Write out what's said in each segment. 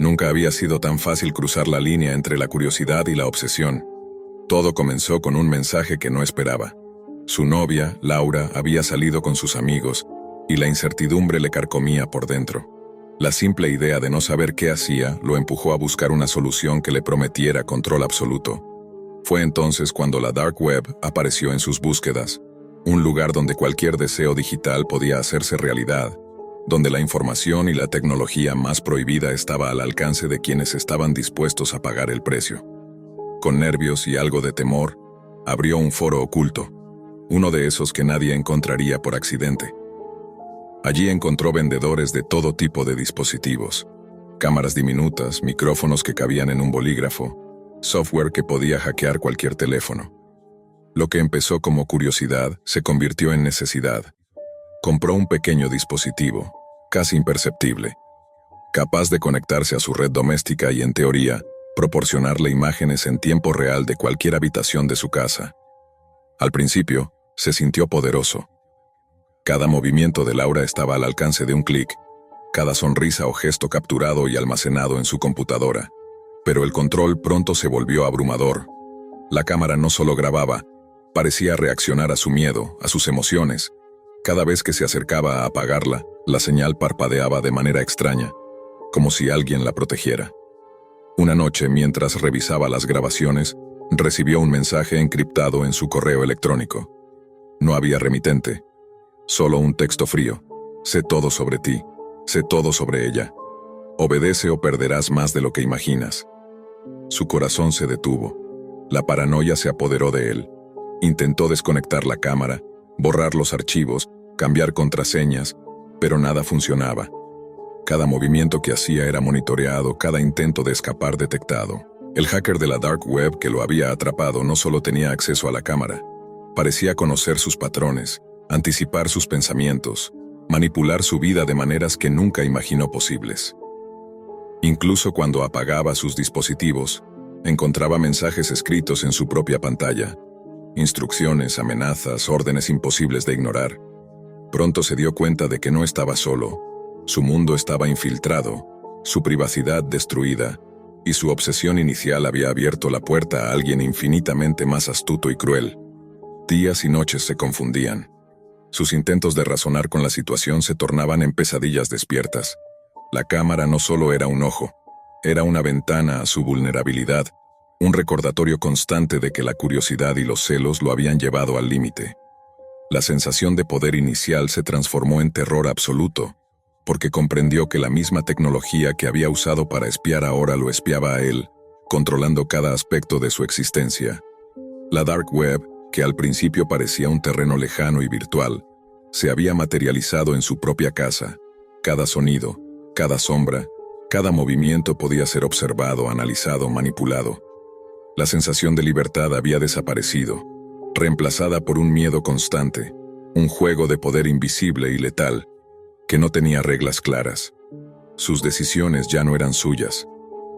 Nunca había sido tan fácil cruzar la línea entre la curiosidad y la obsesión. Todo comenzó con un mensaje que no esperaba. Su novia, Laura, había salido con sus amigos, y la incertidumbre le carcomía por dentro. La simple idea de no saber qué hacía lo empujó a buscar una solución que le prometiera control absoluto. Fue entonces cuando la Dark Web apareció en sus búsquedas, un lugar donde cualquier deseo digital podía hacerse realidad, donde la información y la tecnología más prohibida estaba al alcance de quienes estaban dispuestos a pagar el precio. Con nervios y algo de temor, abrió un foro oculto, uno de esos que nadie encontraría por accidente. Allí encontró vendedores de todo tipo de dispositivos, cámaras diminutas, micrófonos que cabían en un bolígrafo, software que podía hackear cualquier teléfono. Lo que empezó como curiosidad se convirtió en necesidad. Compró un pequeño dispositivo, casi imperceptible, capaz de conectarse a su red doméstica y, en teoría, proporcionarle imágenes en tiempo real de cualquier habitación de su casa. Al principio, se sintió poderoso. Cada movimiento de Laura estaba al alcance de un clic, cada sonrisa o gesto capturado y almacenado en su computadora. Pero el control pronto se volvió abrumador. La cámara no solo grababa, parecía reaccionar a su miedo, a sus emociones. Cada vez que se acercaba a apagarla, la señal parpadeaba de manera extraña, como si alguien la protegiera. Una noche, mientras revisaba las grabaciones, recibió un mensaje encriptado en su correo electrónico. No había remitente, solo un texto frío. Sé todo sobre ti, sé todo sobre ella. Obedece o perderás más de lo que imaginas. Su corazón se detuvo. La paranoia se apoderó de él. Intentó desconectar la cámara, borrar los archivos, cambiar contraseñas, pero nada funcionaba. Cada movimiento que hacía era monitoreado, cada intento de escapar detectado. El hacker de la Dark Web que lo había atrapado no solo tenía acceso a la cámara, parecía conocer sus patrones, anticipar sus pensamientos, manipular su vida de maneras que nunca imaginó posibles. Incluso cuando apagaba sus dispositivos, encontraba mensajes escritos en su propia pantalla, instrucciones, amenazas, órdenes imposibles de ignorar. Pronto se dio cuenta de que no estaba solo. Su mundo estaba infiltrado, su privacidad destruida, y su obsesión inicial había abierto la puerta a alguien infinitamente más astuto y cruel. Días y noches se confundían. Sus intentos de razonar con la situación se tornaban en pesadillas despiertas. La cámara no solo era un ojo, era una ventana a su vulnerabilidad, un recordatorio constante de que la curiosidad y los celos lo habían llevado al límite. La sensación de poder inicial se transformó en terror absoluto, porque comprendió que la misma tecnología que había usado para espiar ahora lo espiaba a él, controlando cada aspecto de su existencia. La Dark Web, que al principio parecía un terreno lejano y virtual, se había materializado en su propia casa. Cada sonido, cada sombra, cada movimiento podía ser observado, analizado, manipulado. La sensación de libertad había desaparecido, reemplazada por un miedo constante, un juego de poder invisible y letal, que no tenía reglas claras. Sus decisiones ya no eran suyas.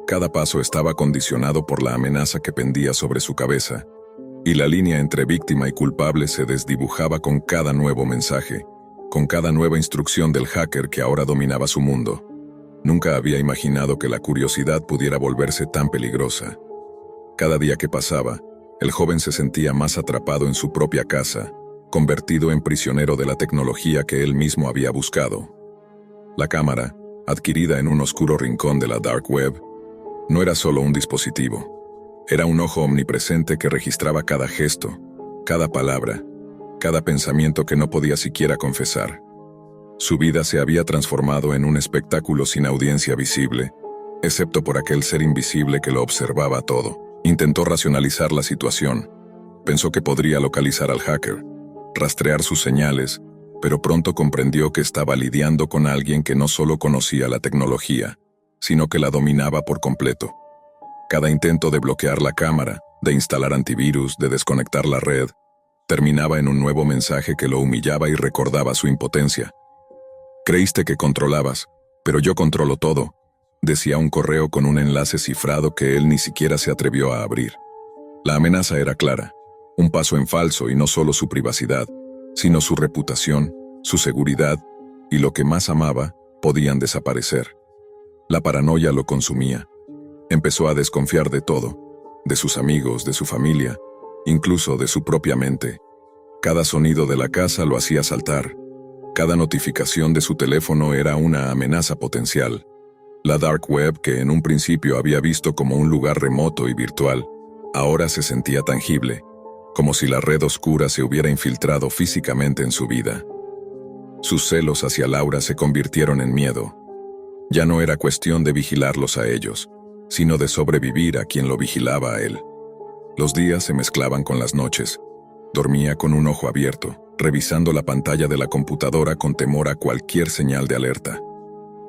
Cada paso estaba condicionado por la amenaza que pendía sobre su cabeza, y la línea entre víctima y culpable se desdibujaba con cada nuevo mensaje, con cada nueva instrucción del hacker que ahora dominaba su mundo. Nunca había imaginado que la curiosidad pudiera volverse tan peligrosa. Cada día que pasaba, el joven se sentía más atrapado en su propia casa, convertido en prisionero de la tecnología que él mismo había buscado. La cámara, adquirida en un oscuro rincón de la Dark Web, no era solo un dispositivo. Era un ojo omnipresente que registraba cada gesto, cada palabra, cada pensamiento que no podía siquiera confesar. Su vida se había transformado en un espectáculo sin audiencia visible, excepto por aquel ser invisible que lo observaba todo. Intentó racionalizar la situación. Pensó que podría localizar al hacker, rastrear sus señales, pero pronto comprendió que estaba lidiando con alguien que no solo conocía la tecnología, sino que la dominaba por completo. Cada intento de bloquear la cámara, de instalar antivirus, de desconectar la red, terminaba en un nuevo mensaje que lo humillaba y recordaba su impotencia. «Creíste que controlabas, pero yo controlo todo», decía un correo con un enlace cifrado que él ni siquiera se atrevió a abrir. La amenaza era clara, un paso en falso y no solo su privacidad, sino su reputación, su seguridad y lo que más amaba, podían desaparecer. La paranoia lo consumía. Empezó a desconfiar de todo, de sus amigos, de su familia, incluso de su propia mente. Cada sonido de la casa lo hacía saltar. Cada notificación de su teléfono era una amenaza potencial. La dark web, que en un principio había visto como un lugar remoto y virtual, ahora se sentía tangible, como si la red oscura se hubiera infiltrado físicamente en su vida. Sus celos hacia Laura se convirtieron en miedo. Ya no era cuestión de vigilarlos a ellos, sino de sobrevivir a quien lo vigilaba a él. Los días se mezclaban con las noches. Dormía con un ojo abierto, revisando la pantalla de la computadora con temor a cualquier señal de alerta.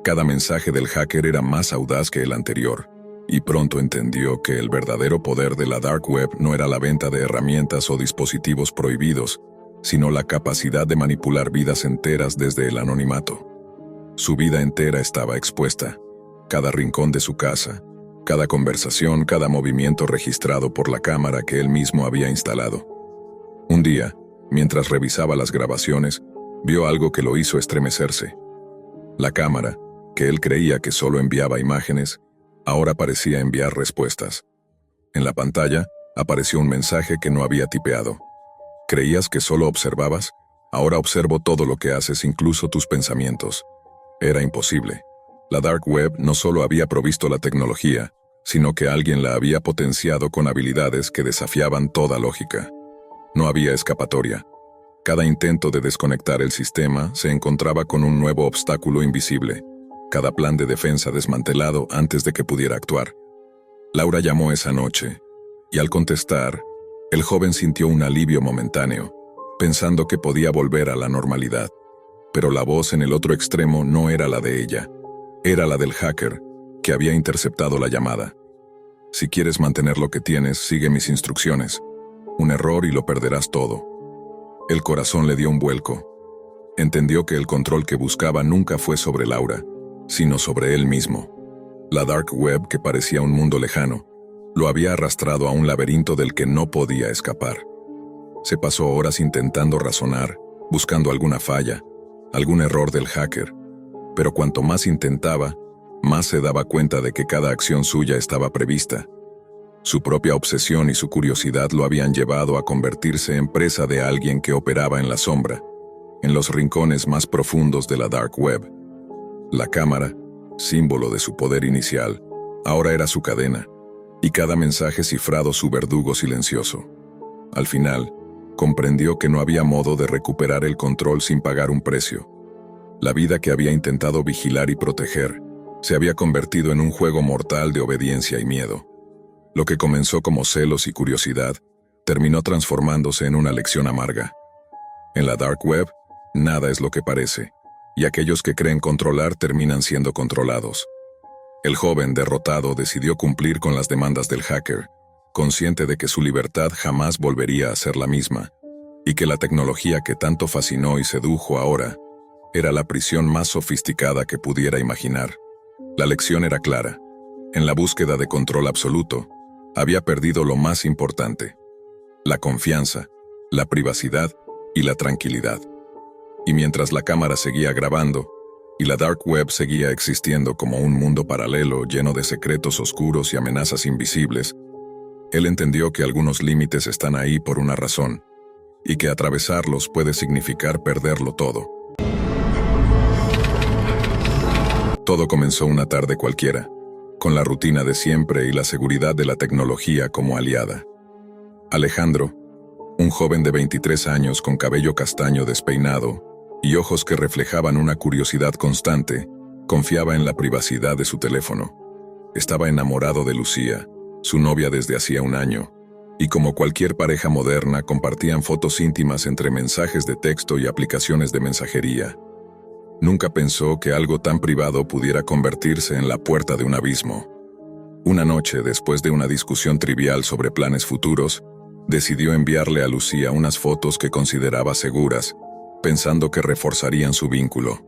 Cada mensaje del hacker era más audaz que el anterior, y pronto entendió que el verdadero poder de la dark web no era la venta de herramientas o dispositivos prohibidos, sino la capacidad de manipular vidas enteras desde el anonimato. Su vida entera estaba expuesta, cada rincón de su casa, cada conversación, cada movimiento registrado por la cámara que él mismo había instalado. Un día, mientras revisaba las grabaciones, vio algo que lo hizo estremecerse. La cámara, que él creía que solo enviaba imágenes, ahora parecía enviar respuestas. En la pantalla apareció un mensaje que no había tipeado. ¿Creías que solo observabas? Ahora observo todo lo que haces, incluso tus pensamientos. Era imposible. La dark web no solo había provisto la tecnología, sino que alguien la había potenciado con habilidades que desafiaban toda lógica. No había escapatoria. Cada intento de desconectar el sistema se encontraba con un nuevo obstáculo invisible. Cada plan de defensa desmantelado antes de que pudiera actuar. Laura llamó esa noche, y al contestar, el joven sintió un alivio momentáneo, pensando que podía volver a la normalidad. Pero la voz en el otro extremo no era la de ella, era la del hacker, que había interceptado la llamada. Si quieres mantener lo que tienes, sigue mis instrucciones. Un error y lo perderás todo. El corazón le dio un vuelco. Entendió que el control que buscaba nunca fue sobre Laura, sino sobre él mismo. La dark web, que parecía un mundo lejano, lo había arrastrado a un laberinto del que no podía escapar. Se pasó horas intentando razonar, buscando alguna falla, algún error del hacker, pero cuanto más intentaba, más se daba cuenta de que cada acción suya estaba prevista. Su propia obsesión y su curiosidad lo habían llevado a convertirse en presa de alguien que operaba en la sombra, en los rincones más profundos de la dark web. La cámara, símbolo de su poder inicial, ahora era su cadena, y cada mensaje cifrado su verdugo silencioso. Al final, comprendió que no había modo de recuperar el control sin pagar un precio. La vida que había intentado vigilar y proteger se había convertido en un juego mortal de obediencia y miedo. Lo que comenzó como celos y curiosidad terminó transformándose en una lección amarga. En la dark web, nada es lo que parece, y aquellos que creen controlar terminan siendo controlados. El joven, derrotado, decidió cumplir con las demandas del hacker, consciente de que su libertad jamás volvería a ser la misma, y que la tecnología que tanto fascinó y sedujo ahora era la prisión más sofisticada que pudiera imaginar. La lección era clara. En la búsqueda de control absoluto, había perdido lo más importante: la confianza, la privacidad y la tranquilidad. Y mientras la cámara seguía grabando, y la dark web seguía existiendo como un mundo paralelo lleno de secretos oscuros y amenazas invisibles, él entendió que algunos límites están ahí por una razón, y que atravesarlos puede significar perderlo todo. Todo comenzó una tarde cualquiera, con la rutina de siempre y la seguridad de la tecnología como aliada. Alejandro, un joven de 23 años con cabello castaño despeinado y ojos que reflejaban una curiosidad constante, confiaba en la privacidad de su teléfono. Estaba enamorado de Lucía, su novia desde hacía un año, y como cualquier pareja moderna compartían fotos íntimas entre mensajes de texto y aplicaciones de mensajería. Nunca pensó que algo tan privado pudiera convertirse en la puerta de un abismo. Una noche, después de una discusión trivial sobre planes futuros, decidió enviarle a Lucía unas fotos que consideraba seguras, pensando que reforzarían su vínculo.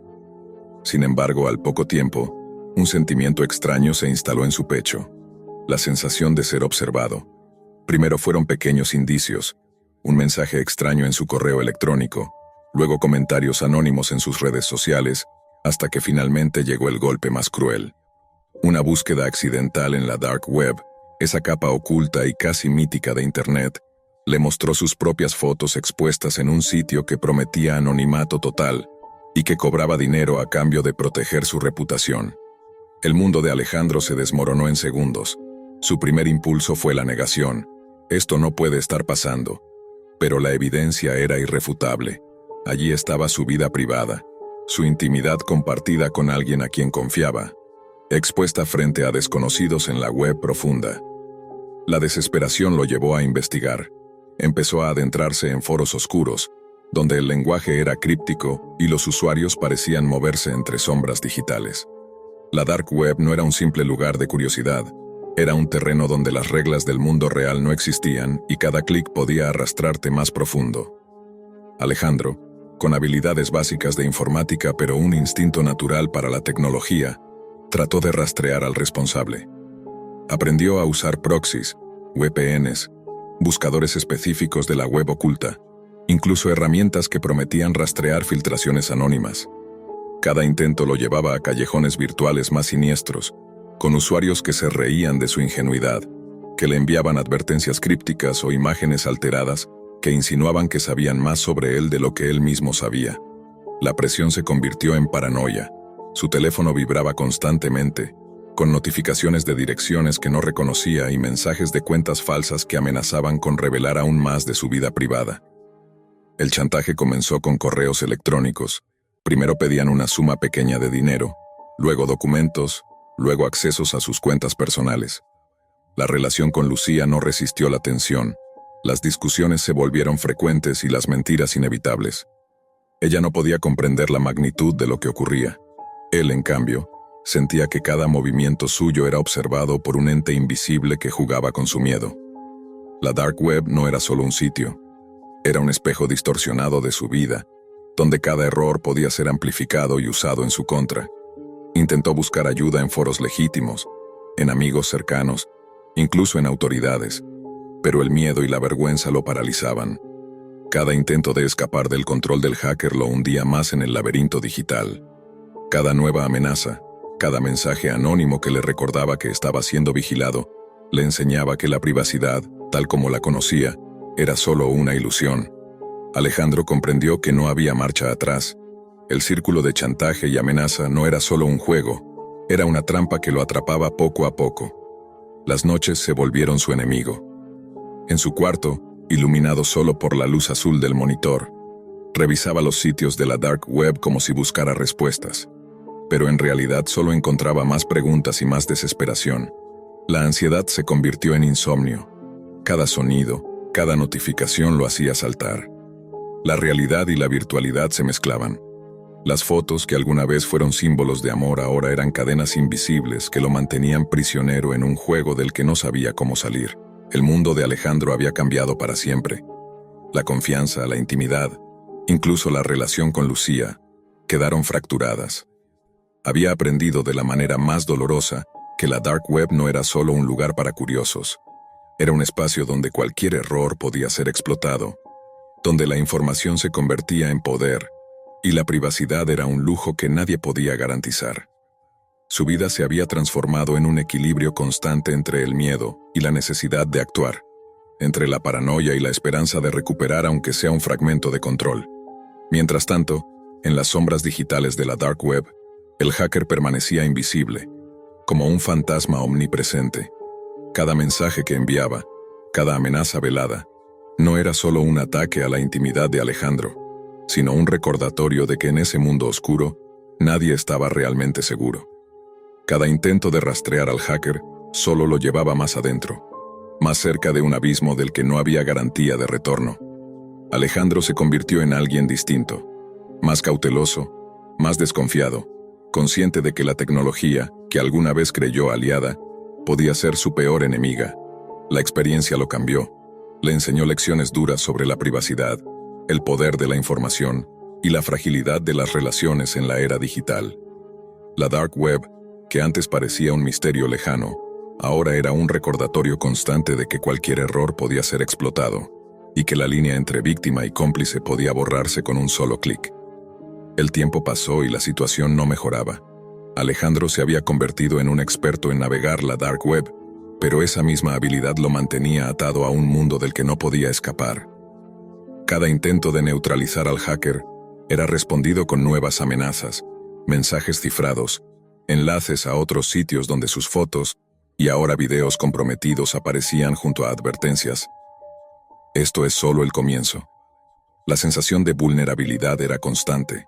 Sin embargo, al poco tiempo, un sentimiento extraño se instaló en su pecho: la sensación de ser observado. Primero fueron pequeños indicios, un mensaje extraño en su correo electrónico, luego comentarios anónimos en sus redes sociales, hasta que finalmente llegó el golpe más cruel. Una búsqueda accidental en la Dark Web, esa capa oculta y casi mítica de Internet, le mostró sus propias fotos expuestas en un sitio que prometía anonimato total y que cobraba dinero a cambio de proteger su reputación. El mundo de Alejandro se desmoronó en segundos. Su primer impulso fue la negación. Esto no puede estar pasando. Pero la evidencia era irrefutable. Allí estaba su vida privada, su intimidad compartida con alguien a quien confiaba, expuesta frente a desconocidos en la web profunda. La desesperación lo llevó a investigar. Empezó a adentrarse en foros oscuros, donde el lenguaje era críptico y los usuarios parecían moverse entre sombras digitales. La Dark Web no era un simple lugar de curiosidad, era un terreno donde las reglas del mundo real no existían y cada clic podía arrastrarte más profundo. Alejandro, con habilidades básicas de informática pero un instinto natural para la tecnología, trató de rastrear al responsable. Aprendió a usar proxies, VPNs, buscadores específicos de la web oculta, incluso herramientas que prometían rastrear filtraciones anónimas. Cada intento lo llevaba a callejones virtuales más siniestros, con usuarios que se reían de su ingenuidad, que le enviaban advertencias crípticas o imágenes alteradas que insinuaban que sabían más sobre él de lo que él mismo sabía. La presión se convirtió en paranoia. Su teléfono vibraba constantemente, con notificaciones de direcciones que no reconocía y mensajes de cuentas falsas que amenazaban con revelar aún más de su vida privada. El chantaje comenzó con correos electrónicos. Primero pedían una suma pequeña de dinero, luego documentos, luego accesos a sus cuentas personales. La relación con Lucía no resistió la tensión. Las discusiones se volvieron frecuentes y las mentiras inevitables. Ella no podía comprender la magnitud de lo que ocurría. Él, en cambio, sentía que cada movimiento suyo era observado por un ente invisible que jugaba con su miedo. La Dark Web no era solo un sitio. Era un espejo distorsionado de su vida, donde cada error podía ser amplificado y usado en su contra. Intentó buscar ayuda en foros legítimos, en amigos cercanos, incluso en autoridades, pero el miedo y la vergüenza lo paralizaban. Cada intento de escapar del control del hacker lo hundía más en el laberinto digital. Cada nueva amenaza, cada mensaje anónimo que le recordaba que estaba siendo vigilado, le enseñaba que la privacidad, tal como la conocía, era solo una ilusión. Alejandro comprendió que no había marcha atrás. El círculo de chantaje y amenaza no era solo un juego, era una trampa que lo atrapaba poco a poco. Las noches se volvieron su enemigo. En su cuarto, iluminado solo por la luz azul del monitor, revisaba los sitios de la Dark Web como si buscara respuestas. Pero en realidad solo encontraba más preguntas y más desesperación. La ansiedad se convirtió en insomnio. Cada sonido, cada notificación lo hacía saltar. La realidad y la virtualidad se mezclaban. Las fotos que alguna vez fueron símbolos de amor ahora eran cadenas invisibles que lo mantenían prisionero en un juego del que no sabía cómo salir. El mundo de Alejandro había cambiado para siempre. La confianza, la intimidad, incluso la relación con Lucía, quedaron fracturadas. Había aprendido de la manera más dolorosa que la Dark Web no era solo un lugar para curiosos. Era un espacio donde cualquier error podía ser explotado, donde la información se convertía en poder, y la privacidad era un lujo que nadie podía garantizar. Su vida se había transformado en un equilibrio constante entre el miedo y la necesidad de actuar, entre la paranoia y la esperanza de recuperar aunque sea un fragmento de control. Mientras tanto, en las sombras digitales de la Dark Web, el hacker permanecía invisible, como un fantasma omnipresente. Cada mensaje que enviaba, cada amenaza velada, no era solo un ataque a la intimidad de Alejandro, sino un recordatorio de que en ese mundo oscuro, nadie estaba realmente seguro. Cada intento de rastrear al hacker solo lo llevaba más adentro, más cerca de un abismo del que no había garantía de retorno. Alejandro se convirtió en alguien distinto, más cauteloso, más desconfiado, consciente de que la tecnología, que alguna vez creyó aliada, podía ser su peor enemiga. La experiencia lo cambió, le enseñó lecciones duras sobre la privacidad, el poder de la información y la fragilidad de las relaciones en la era digital. La Dark Web, que antes parecía un misterio lejano, ahora era un recordatorio constante de que cualquier error podía ser explotado, y que la línea entre víctima y cómplice podía borrarse con un solo clic. El tiempo pasó y la situación no mejoraba. Alejandro se había convertido en un experto en navegar la dark web, pero esa misma habilidad lo mantenía atado a un mundo del que no podía escapar. Cada intento de neutralizar al hacker era respondido con nuevas amenazas, mensajes cifrados, enlaces a otros sitios donde sus fotos y ahora videos comprometidos aparecían junto a advertencias. Esto es solo el comienzo. La sensación de vulnerabilidad era constante.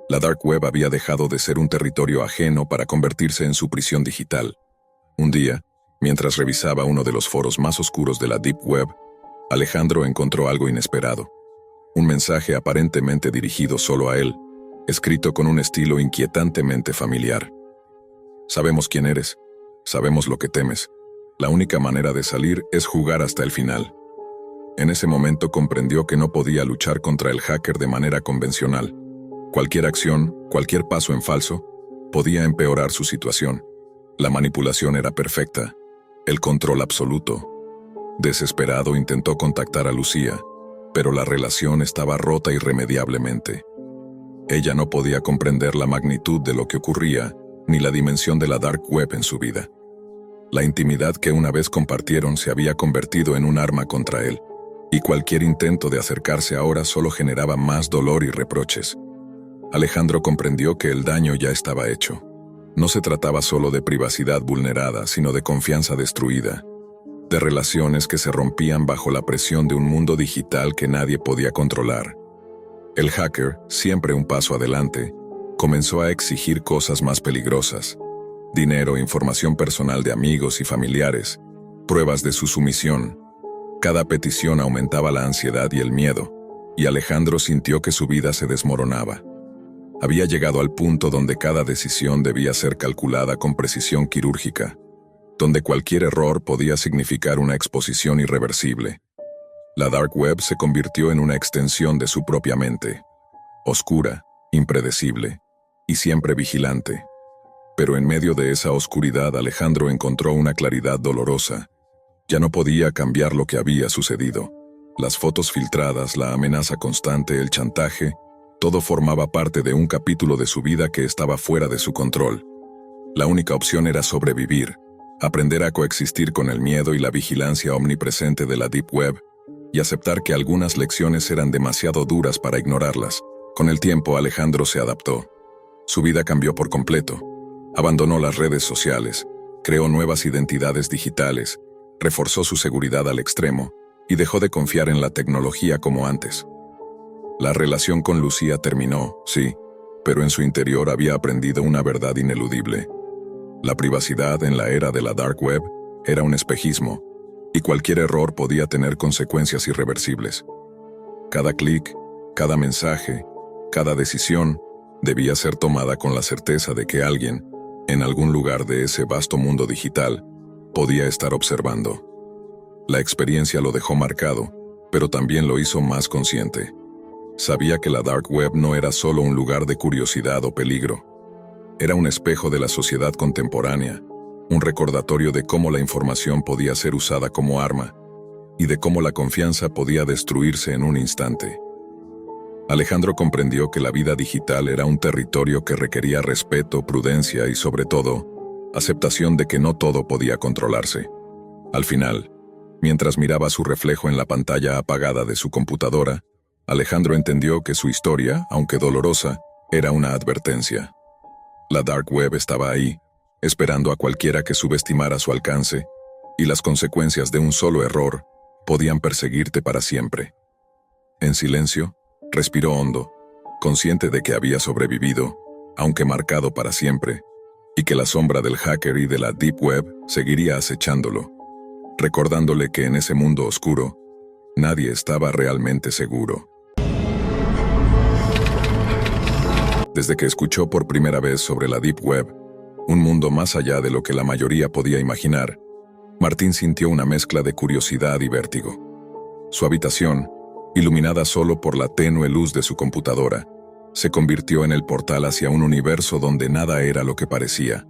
La dark web había dejado de ser un territorio ajeno para convertirse en su prisión digital. Un día, mientras revisaba uno de los foros más oscuros de la deep web, Alejandro encontró algo inesperado. Un mensaje aparentemente dirigido solo a él, escrito con un estilo inquietantemente familiar. Sabemos quién eres, sabemos lo que temes. La única manera de salir es jugar hasta el final. En ese momento comprendió que no podía luchar contra el hacker de manera convencional. Cualquier acción, cualquier paso en falso, podía empeorar su situación. La manipulación era perfecta, el control absoluto. Desesperado intentó contactar a Lucía, pero la relación estaba rota irremediablemente. Ella no podía comprender la magnitud de lo que ocurría, ni la dimensión de la dark web en su vida. La intimidad que una vez compartieron se había convertido en un arma contra él, y cualquier intento de acercarse ahora solo generaba más dolor y reproches. Alejandro comprendió que el daño ya estaba hecho. No se trataba solo de privacidad vulnerada, sino de confianza destruida, de relaciones que se rompían bajo la presión de un mundo digital que nadie podía controlar. El hacker, siempre un paso adelante, comenzó a exigir cosas más peligrosas: dinero, información personal de amigos y familiares, pruebas de su sumisión. Cada petición aumentaba la ansiedad y el miedo, y Alejandro sintió que su vida se desmoronaba. Había llegado al punto donde cada decisión debía ser calculada con precisión quirúrgica, donde cualquier error podía significar una exposición irreversible. La dark web se convirtió en una extensión de su propia mente, oscura, impredecible y siempre vigilante. Pero en medio de esa oscuridad Alejandro encontró una claridad dolorosa. Ya no podía cambiar lo que había sucedido. Las fotos filtradas, la amenaza constante, el chantaje, todo formaba parte de un capítulo de su vida que estaba fuera de su control. La única opción era sobrevivir, aprender a coexistir con el miedo y la vigilancia omnipresente de la deep web, y aceptar que algunas lecciones eran demasiado duras para ignorarlas. Con el tiempo Alejandro se adaptó. Su vida cambió por completo. Abandonó las redes sociales, creó nuevas identidades digitales, reforzó su seguridad al extremo y dejó de confiar en la tecnología como antes. La relación con Lucía terminó, sí, pero en su interior había aprendido una verdad ineludible. La privacidad en la era de la dark web era un espejismo, y cualquier error podía tener consecuencias irreversibles. Cada clic, cada mensaje, cada decisión debía ser tomada con la certeza de que alguien, en algún lugar de ese vasto mundo digital, podía estar observando. La experiencia lo dejó marcado, pero también lo hizo más consciente. Sabía que la dark web no era solo un lugar de curiosidad o peligro. Era un espejo de la sociedad contemporánea, un recordatorio de cómo la información podía ser usada como arma, y de cómo la confianza podía destruirse en un instante. Alejandro comprendió que la vida digital era un territorio que requería respeto, prudencia y, sobre todo, aceptación de que no todo podía controlarse. Al final, mientras miraba su reflejo en la pantalla apagada de su computadora, Alejandro entendió que su historia, aunque dolorosa, era una advertencia. La dark web estaba ahí, esperando a cualquiera que subestimara su alcance, y las consecuencias de un solo error podían perseguirte para siempre. En silencio, respiró hondo, consciente de que había sobrevivido, aunque marcado para siempre, y que la sombra del hacker y de la deep web seguiría acechándolo, recordándole que en ese mundo oscuro, nadie estaba realmente seguro. Desde que escuchó por primera vez sobre la deep web, un mundo más allá de lo que la mayoría podía imaginar, Martín sintió una mezcla de curiosidad y vértigo. Su habitación, iluminada solo por la tenue luz de su computadora, se convirtió en el portal hacia un universo donde nada era lo que parecía.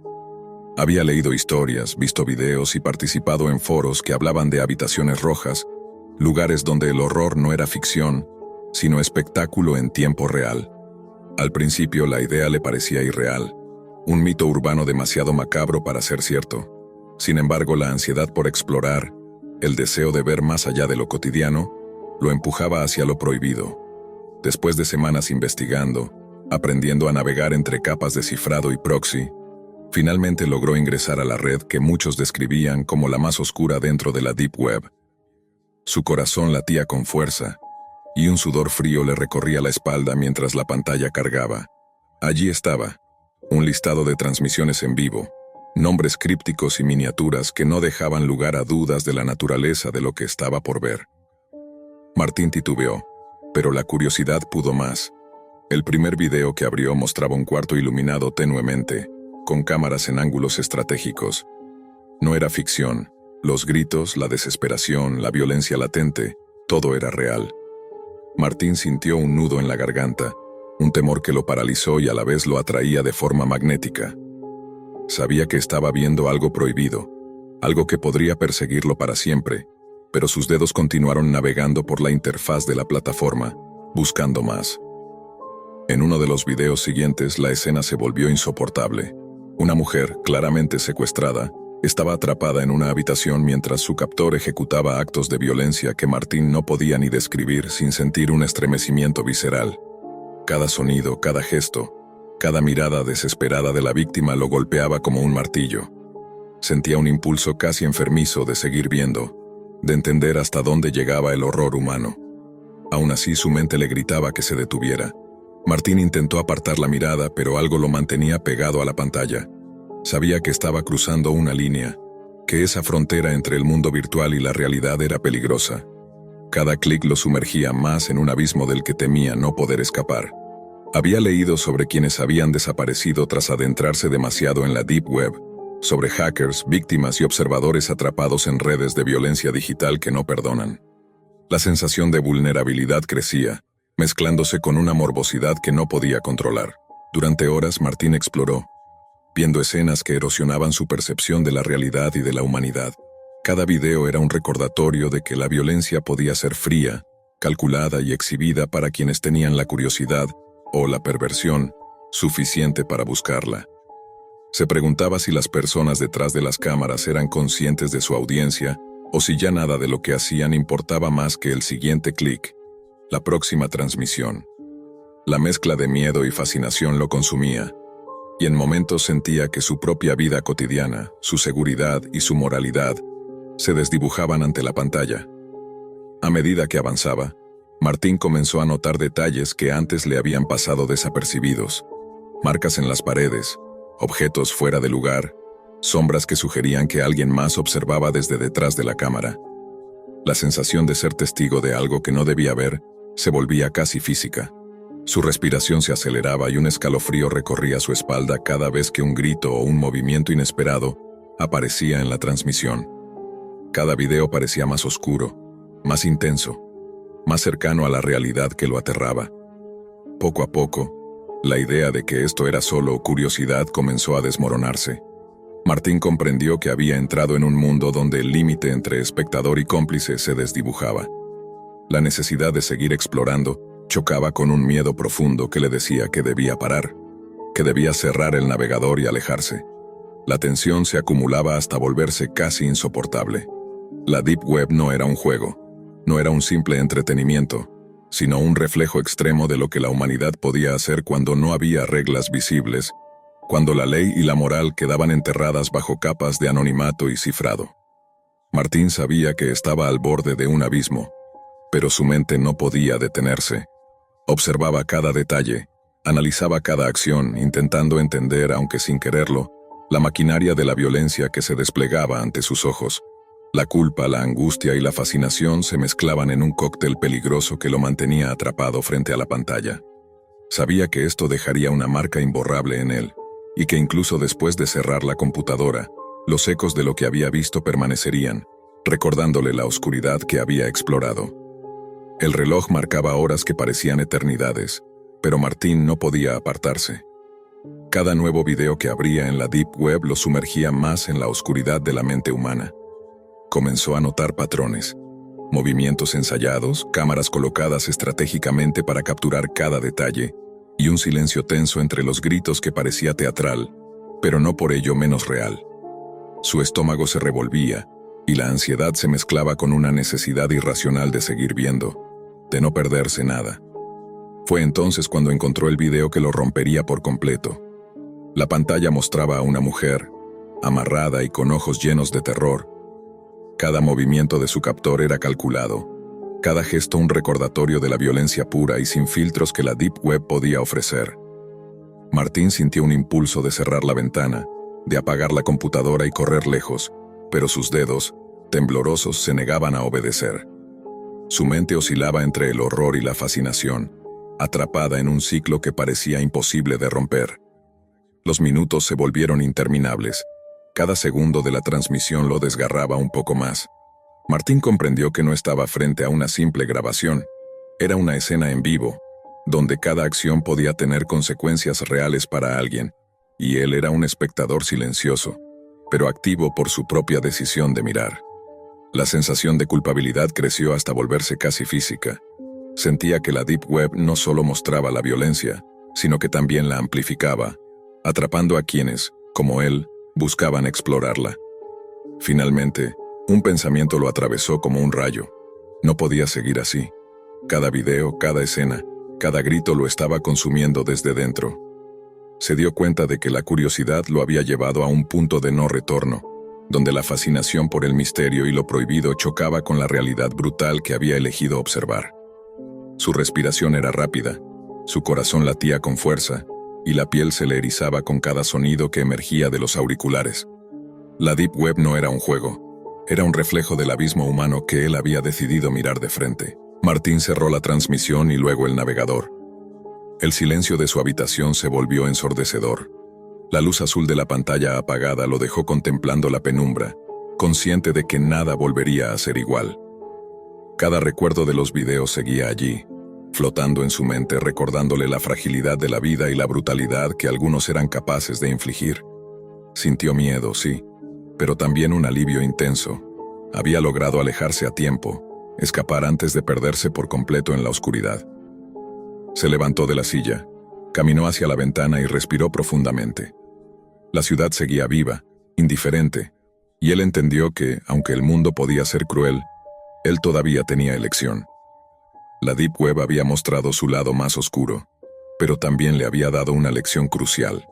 Había leído historias, visto videos y participado en foros que hablaban de habitaciones rojas, lugares donde el horror no era ficción, sino espectáculo en tiempo real. Al principio la idea le parecía irreal. Un mito urbano demasiado macabro para ser cierto. Sin embargo, la ansiedad por explorar, el deseo de ver más allá de lo cotidiano, lo empujaba hacia lo prohibido. Después de semanas investigando, aprendiendo a navegar entre capas de cifrado y proxy, finalmente logró ingresar a la red que muchos describían como la más oscura dentro de la Deep Web. Su corazón latía con fuerza, y un sudor frío le recorría la espalda mientras la pantalla cargaba. Allí estaba, un listado de transmisiones en vivo, nombres crípticos y miniaturas que no dejaban lugar a dudas de la naturaleza de lo que estaba por ver. Martín titubeó, pero la curiosidad pudo más. El primer video que abrió mostraba un cuarto iluminado tenuemente, con cámaras en ángulos estratégicos. No era ficción. Los gritos, la desesperación, la violencia latente, todo era real. Martín sintió un nudo en la garganta, un temor que lo paralizó y a la vez lo atraía de forma magnética. Sabía que estaba viendo algo prohibido, algo que podría perseguirlo para siempre, pero sus dedos continuaron navegando por la interfaz de la plataforma, buscando más. En uno de los videos siguientes, la escena se volvió insoportable. Una mujer, claramente secuestrada, estaba atrapada en una habitación mientras su captor ejecutaba actos de violencia que Martín no podía ni describir sin sentir un estremecimiento visceral. Cada sonido, cada gesto, cada mirada desesperada de la víctima lo golpeaba como un martillo. Sentía un impulso casi enfermizo de seguir viendo, de entender hasta dónde llegaba el horror humano. Aún así, su mente le gritaba que se detuviera. Martín intentó apartar la mirada, pero algo lo mantenía pegado a la pantalla. Sabía que estaba cruzando una línea, que esa frontera entre el mundo virtual y la realidad era peligrosa. Cada clic lo sumergía más en un abismo del que temía no poder escapar. Había leído sobre quienes habían desaparecido tras adentrarse demasiado en la Deep Web, sobre hackers, víctimas y observadores atrapados en redes de violencia digital que no perdonan. La sensación de vulnerabilidad crecía, mezclándose con una morbosidad que no podía controlar. Durante horas Martín exploró, viendo escenas que erosionaban su percepción de la realidad y de la humanidad. Cada video era un recordatorio de que la violencia podía ser fría, calculada y exhibida para quienes tenían la curiosidad, o la perversión, suficiente para buscarla. Se preguntaba si las personas detrás de las cámaras eran conscientes de su audiencia, o si ya nada de lo que hacían importaba más que el siguiente clic, la próxima transmisión. La mezcla de miedo y fascinación lo consumía, y en momentos sentía que su propia vida cotidiana, su seguridad y su moralidad se desdibujaban ante la pantalla. A medida que avanzaba, Martín comenzó a notar detalles que antes le habían pasado desapercibidos. Marcas en las paredes, objetos fuera de lugar, sombras que sugerían que alguien más observaba desde detrás de la cámara. La sensación de ser testigo de algo que no debía ver se volvía casi física. Su respiración se aceleraba y un escalofrío recorría su espalda cada vez que un grito o un movimiento inesperado aparecía en la transmisión. Cada video parecía más oscuro, más intenso, más cercano a la realidad que lo aterraba. Poco a poco, la idea de que esto era solo curiosidad comenzó a desmoronarse. Martín comprendió que había entrado en un mundo donde el límite entre espectador y cómplice se desdibujaba. La necesidad de seguir explorando chocaba con un miedo profundo que le decía que debía parar, que debía cerrar el navegador y alejarse. La tensión se acumulaba hasta volverse casi insoportable. La Deep Web no era un juego, no era un simple entretenimiento, sino un reflejo extremo de lo que la humanidad podía hacer cuando no había reglas visibles, cuando la ley y la moral quedaban enterradas bajo capas de anonimato y cifrado. Martín sabía que estaba al borde de un abismo, pero su mente no podía detenerse. Observaba cada detalle, analizaba cada acción, intentando entender, aunque sin quererlo, la maquinaria de la violencia que se desplegaba ante sus ojos. La culpa, la angustia y la fascinación se mezclaban en un cóctel peligroso que lo mantenía atrapado frente a la pantalla. Sabía que esto dejaría una marca imborrable en él, y que incluso después de cerrar la computadora, los ecos de lo que había visto permanecerían, recordándole la oscuridad que había explorado. El reloj marcaba horas que parecían eternidades, pero Martín no podía apartarse. Cada nuevo video que abría en la Deep Web lo sumergía más en la oscuridad de la mente humana. Comenzó a notar patrones, movimientos ensayados, cámaras colocadas estratégicamente para capturar cada detalle, y un silencio tenso entre los gritos que parecía teatral, pero no por ello menos real. Su estómago se revolvía, y la ansiedad se mezclaba con una necesidad irracional de seguir viendo, de no perderse nada. Fue entonces cuando encontró el video que lo rompería por completo. La pantalla mostraba a una mujer, amarrada y con ojos llenos de terror. Cada movimiento de su captor era calculado, cada gesto un recordatorio de la violencia pura y sin filtros que la Deep Web podía ofrecer. Martín sintió un impulso de cerrar la ventana, de apagar la computadora y correr lejos, pero sus dedos, temblorosos, se negaban a obedecer. Su mente oscilaba entre el horror y la fascinación, atrapada en un ciclo que parecía imposible de romper. Los minutos se volvieron interminables. Cada segundo de la transmisión lo desgarraba un poco más. Martín comprendió que no estaba frente a una simple grabación. Era una escena en vivo, donde cada acción podía tener consecuencias reales para alguien, y él era un espectador silencioso, pero activo por su propia decisión de mirar. La sensación de culpabilidad creció hasta volverse casi física. Sentía que la Deep Web no solo mostraba la violencia, sino que también la amplificaba, atrapando a quienes, como él, buscaban explorarla. Finalmente, un pensamiento lo atravesó como un rayo. No podía seguir así. Cada video, cada escena, cada grito lo estaba consumiendo desde dentro. Se dio cuenta de que la curiosidad lo había llevado a un punto de no retorno, donde la fascinación por el misterio y lo prohibido chocaba con la realidad brutal que había elegido observar. Su respiración era rápida, su corazón latía con fuerza, y la piel se le erizaba con cada sonido que emergía de los auriculares. La Deep Web no era un juego, era un reflejo del abismo humano que él había decidido mirar de frente. Martín cerró la transmisión y luego el navegador. El silencio de su habitación se volvió ensordecedor. La luz azul de la pantalla apagada lo dejó contemplando la penumbra, consciente de que nada volvería a ser igual. Cada recuerdo de los videos seguía allí, flotando en su mente, recordándole la fragilidad de la vida y la brutalidad que algunos eran capaces de infligir. Sintió miedo, sí, pero también un alivio intenso. Había logrado alejarse a tiempo, escapar antes de perderse por completo en la oscuridad. Se levantó de la silla, caminó hacia la ventana y respiró profundamente. La ciudad seguía viva, indiferente, y él entendió que, aunque el mundo podía ser cruel, él todavía tenía elección. La Deep Web había mostrado su lado más oscuro, pero también le había dado una lección crucial.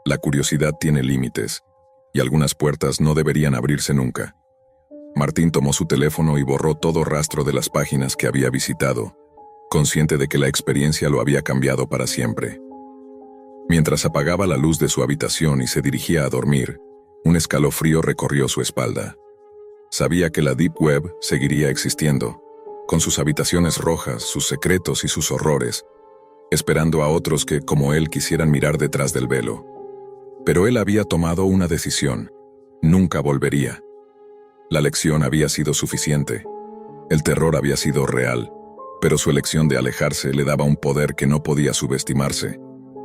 La curiosidad tiene límites, y algunas puertas no deberían abrirse nunca. Martín tomó su teléfono y borró todo rastro de las páginas que había visitado, consciente de que la experiencia lo había cambiado para siempre. Mientras apagaba la luz de su habitación y se dirigía a dormir, un escalofrío recorrió su espalda. Sabía que la Deep Web seguiría existiendo, con sus habitaciones rojas, sus secretos y sus horrores, esperando a otros que, como él, quisieran mirar detrás del velo. Pero él había tomado una decisión: nunca volvería. La lección había sido suficiente. El terror había sido real, pero su elección de alejarse le daba un poder que no podía subestimarse: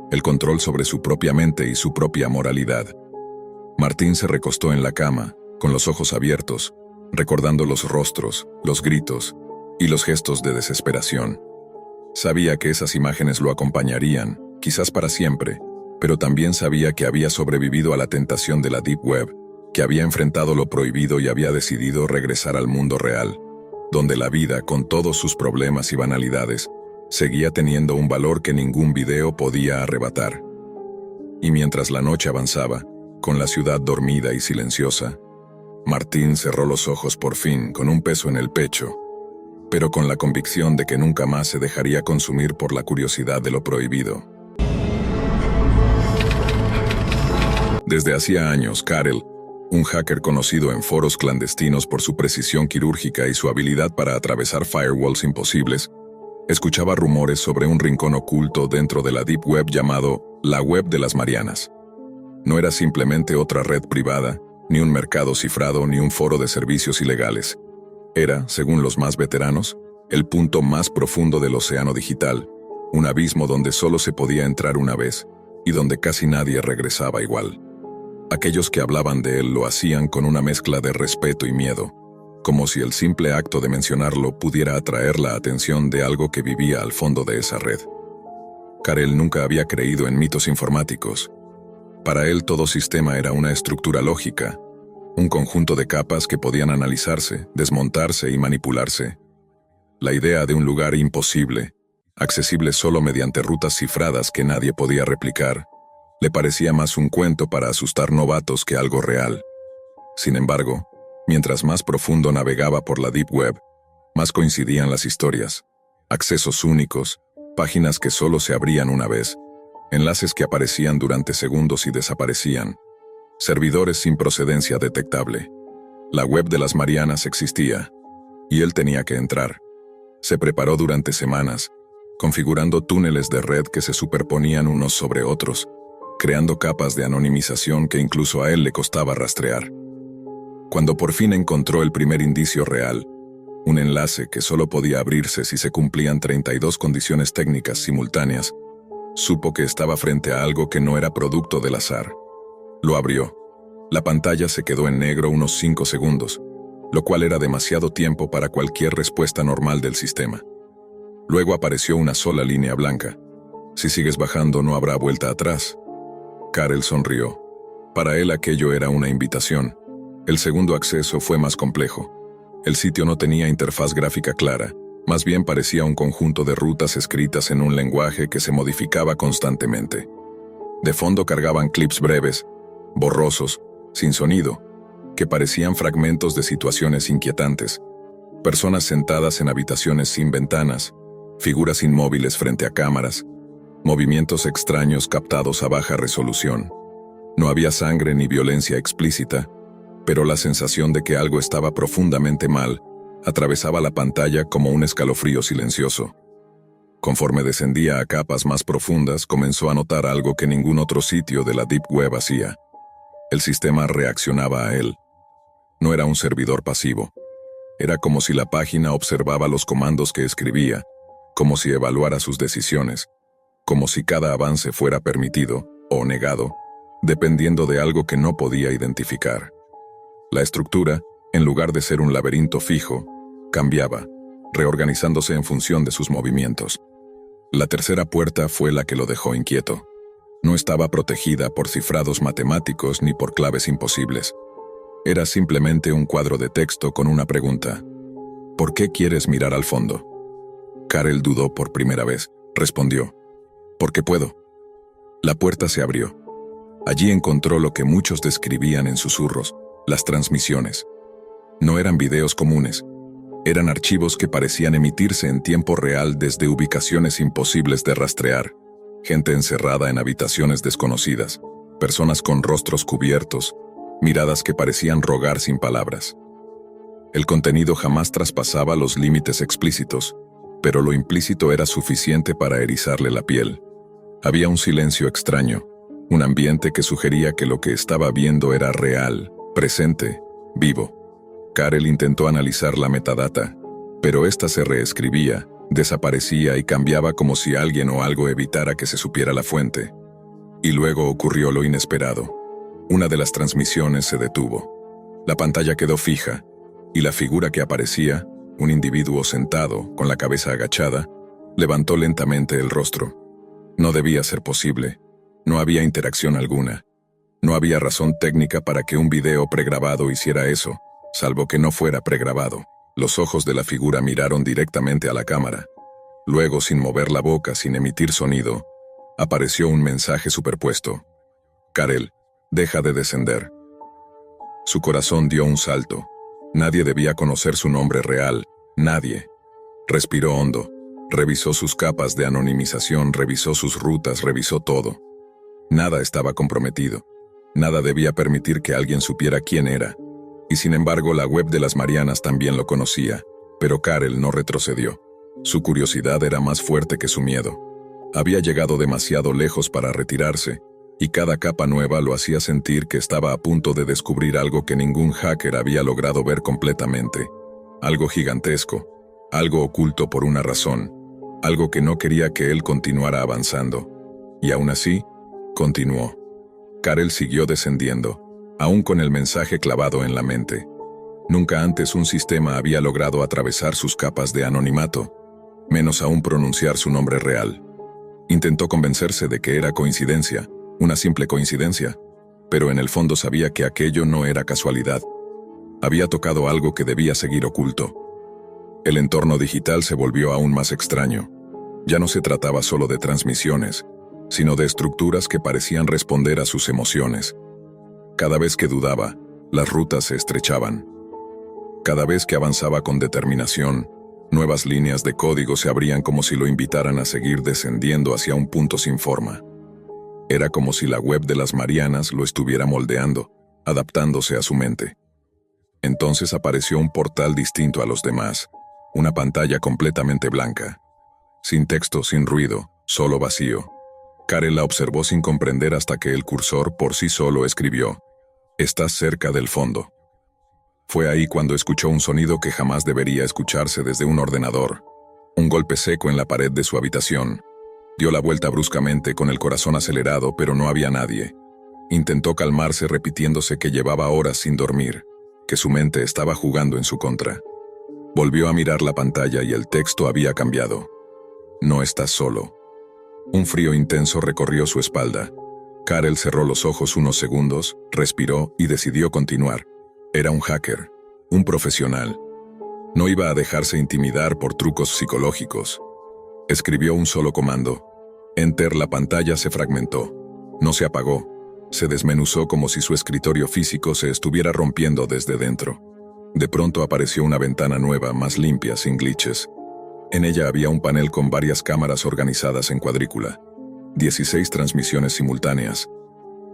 el control sobre su propia mente y su propia moralidad. Martín se recostó en la cama, con los ojos abiertos, recordando los rostros, los gritos y los gestos de desesperación. Sabía que esas imágenes lo acompañarían, quizás para siempre, pero también sabía que había sobrevivido a la tentación de la Deep Web, que había enfrentado lo prohibido y había decidido regresar al mundo real, donde la vida, con todos sus problemas y banalidades, seguía teniendo un valor que ningún video podía arrebatar. Y mientras la noche avanzaba, con la ciudad dormida y silenciosa, Martín cerró los ojos por fin, con un peso en el pecho, pero con la convicción de que nunca más se dejaría consumir por la curiosidad de lo prohibido. Desde hacía años, Karel, un hacker conocido en foros clandestinos por su precisión quirúrgica y su habilidad para atravesar firewalls imposibles, escuchaba rumores sobre un rincón oculto dentro de la Deep Web llamado la Web de las Marianas. No era simplemente otra red privada, ni un mercado cifrado, ni un foro de servicios ilegales. Era, según los más veteranos, el punto más profundo del océano digital, un abismo donde solo se podía entrar una vez, y donde casi nadie regresaba igual. Aquellos que hablaban de él lo hacían con una mezcla de respeto y miedo, como si el simple acto de mencionarlo pudiera atraer la atención de algo que vivía al fondo de esa red. Karel nunca había creído en mitos informáticos. Para él todo sistema era una estructura lógica, un conjunto de capas que podían analizarse, desmontarse y manipularse. La idea de un lugar imposible, accesible solo mediante rutas cifradas que nadie podía replicar, le parecía más un cuento para asustar novatos que algo real. Sin embargo, mientras más profundo navegaba por la Deep Web, más coincidían las historias. Accesos únicos, páginas que solo se abrían una vez, enlaces que aparecían durante segundos y desaparecían, servidores sin procedencia detectable. La web de las Marianas existía, y él tenía que entrar. Se preparó durante semanas, configurando túneles de red que se superponían unos sobre otros, creando capas de anonimización que incluso a él le costaba rastrear. Cuando por fin encontró el primer indicio real, un enlace que solo podía abrirse si se cumplían 32 condiciones técnicas simultáneas, supo que estaba frente a algo que no era producto del azar. Lo abrió. La pantalla se quedó en negro unos 5 segundos, lo cual era demasiado tiempo para cualquier respuesta normal del sistema. Luego apareció una sola línea blanca. Si sigues bajando no habrá vuelta atrás. Karel sonrió. Para él aquello era una invitación. El segundo acceso fue más complejo. El sitio no tenía interfaz gráfica clara, más bien parecía un conjunto de rutas escritas en un lenguaje que se modificaba constantemente. De fondo cargaban clips breves, borrosos, sin sonido, que parecían fragmentos de situaciones inquietantes. Personas sentadas en habitaciones sin ventanas, figuras inmóviles frente a cámaras, movimientos extraños captados a baja resolución. No había sangre ni violencia explícita, pero la sensación de que algo estaba profundamente mal atravesaba la pantalla como un escalofrío silencioso. Conforme descendía a capas más profundas, comenzó a notar algo que ningún otro sitio de la Deep Web hacía. El sistema reaccionaba a él. No era un servidor pasivo. Era como si la página observaba los comandos que escribía, como si evaluara sus decisiones, como si cada avance fuera permitido o negado, dependiendo de algo que no podía identificar. La estructura, en lugar de ser un laberinto fijo, cambiaba, reorganizándose en función de sus movimientos. La tercera puerta fue la que lo dejó inquieto. No estaba protegida por cifrados matemáticos ni por claves imposibles. Era simplemente un cuadro de texto con una pregunta. ¿Por qué quieres mirar al fondo? Karel dudó por primera vez. Respondió. Porque puedo. La puerta se abrió. Allí encontró lo que muchos describían en susurros, las transmisiones. No eran videos comunes. Eran archivos que parecían emitirse en tiempo real desde ubicaciones imposibles de rastrear. Gente encerrada en habitaciones desconocidas, personas con rostros cubiertos, miradas que parecían rogar sin palabras. El contenido jamás traspasaba los límites explícitos, pero lo implícito era suficiente para erizarle la piel. Había un silencio extraño, un ambiente que sugería que lo que estaba viendo era real, presente, vivo. Karel intentó analizar la metadata, pero ésta se reescribía, desaparecía y cambiaba como si alguien o algo evitara que se supiera la fuente. Y luego ocurrió lo inesperado. Una de las transmisiones se detuvo. La pantalla quedó fija, y la figura que aparecía, un individuo sentado, con la cabeza agachada, levantó lentamente el rostro. No debía ser posible. No había interacción alguna. No había razón técnica para que un video pregrabado hiciera eso, salvo que no fuera pregrabado. Los ojos de la figura miraron directamente a la cámara. Luego, sin mover la boca, sin emitir sonido, apareció un mensaje superpuesto. Karel, deja de descender. Su corazón dio un salto. Nadie debía conocer su nombre real. Nadie. Respiró hondo. Revisó sus capas de anonimización, revisó sus rutas, revisó todo. Nada estaba comprometido. Nada debía permitir que alguien supiera quién era. Y sin embargo, la web de las Marianas también lo conocía, pero Karel no retrocedió. Su curiosidad era más fuerte que su miedo. Había llegado demasiado lejos para retirarse, y cada capa nueva lo hacía sentir que estaba a punto de descubrir algo que ningún hacker había logrado ver completamente. Algo gigantesco, algo oculto por una razón, algo que no quería que él continuara avanzando. Y aún así, continuó. Karel siguió descendiendo, aún con el mensaje clavado en la mente. Nunca antes un sistema había logrado atravesar sus capas de anonimato, menos aún pronunciar su nombre real. Intentó convencerse de que era coincidencia, una simple coincidencia, pero en el fondo sabía que aquello no era casualidad. Había tocado algo que debía seguir oculto. El entorno digital se volvió aún más extraño. Ya no se trataba solo de transmisiones, sino de estructuras que parecían responder a sus emociones. Cada vez que dudaba, las rutas se estrechaban. Cada vez que avanzaba con determinación, nuevas líneas de código se abrían como si lo invitaran a seguir descendiendo hacia un punto sin forma. Era como si la web de las Marianas lo estuviera moldeando, adaptándose a su mente. Entonces apareció un portal distinto a los demás, una pantalla completamente blanca. Sin texto, sin ruido, solo vacío. Karel la observó sin comprender hasta que el cursor por sí solo escribió: «Estás cerca del fondo». Fue ahí cuando escuchó un sonido que jamás debería escucharse desde un ordenador. Un golpe seco en la pared de su habitación. Dio la vuelta bruscamente con el corazón acelerado, pero no había nadie. Intentó calmarse repitiéndose que llevaba horas sin dormir, que su mente estaba jugando en su contra. Volvió a mirar la pantalla y el texto había cambiado. «No estás solo». Un frío intenso recorrió su espalda. Karel cerró los ojos unos segundos, respiró y decidió continuar. Era un hacker, un profesional. No iba a dejarse intimidar por trucos psicológicos. Escribió un solo comando. Enter. La pantalla se fragmentó. No se apagó. Se desmenuzó como si su escritorio físico se estuviera rompiendo desde dentro. De pronto apareció una ventana nueva, más limpia, sin glitches. En ella había un panel con varias cámaras organizadas en cuadrícula. 16 transmisiones simultáneas.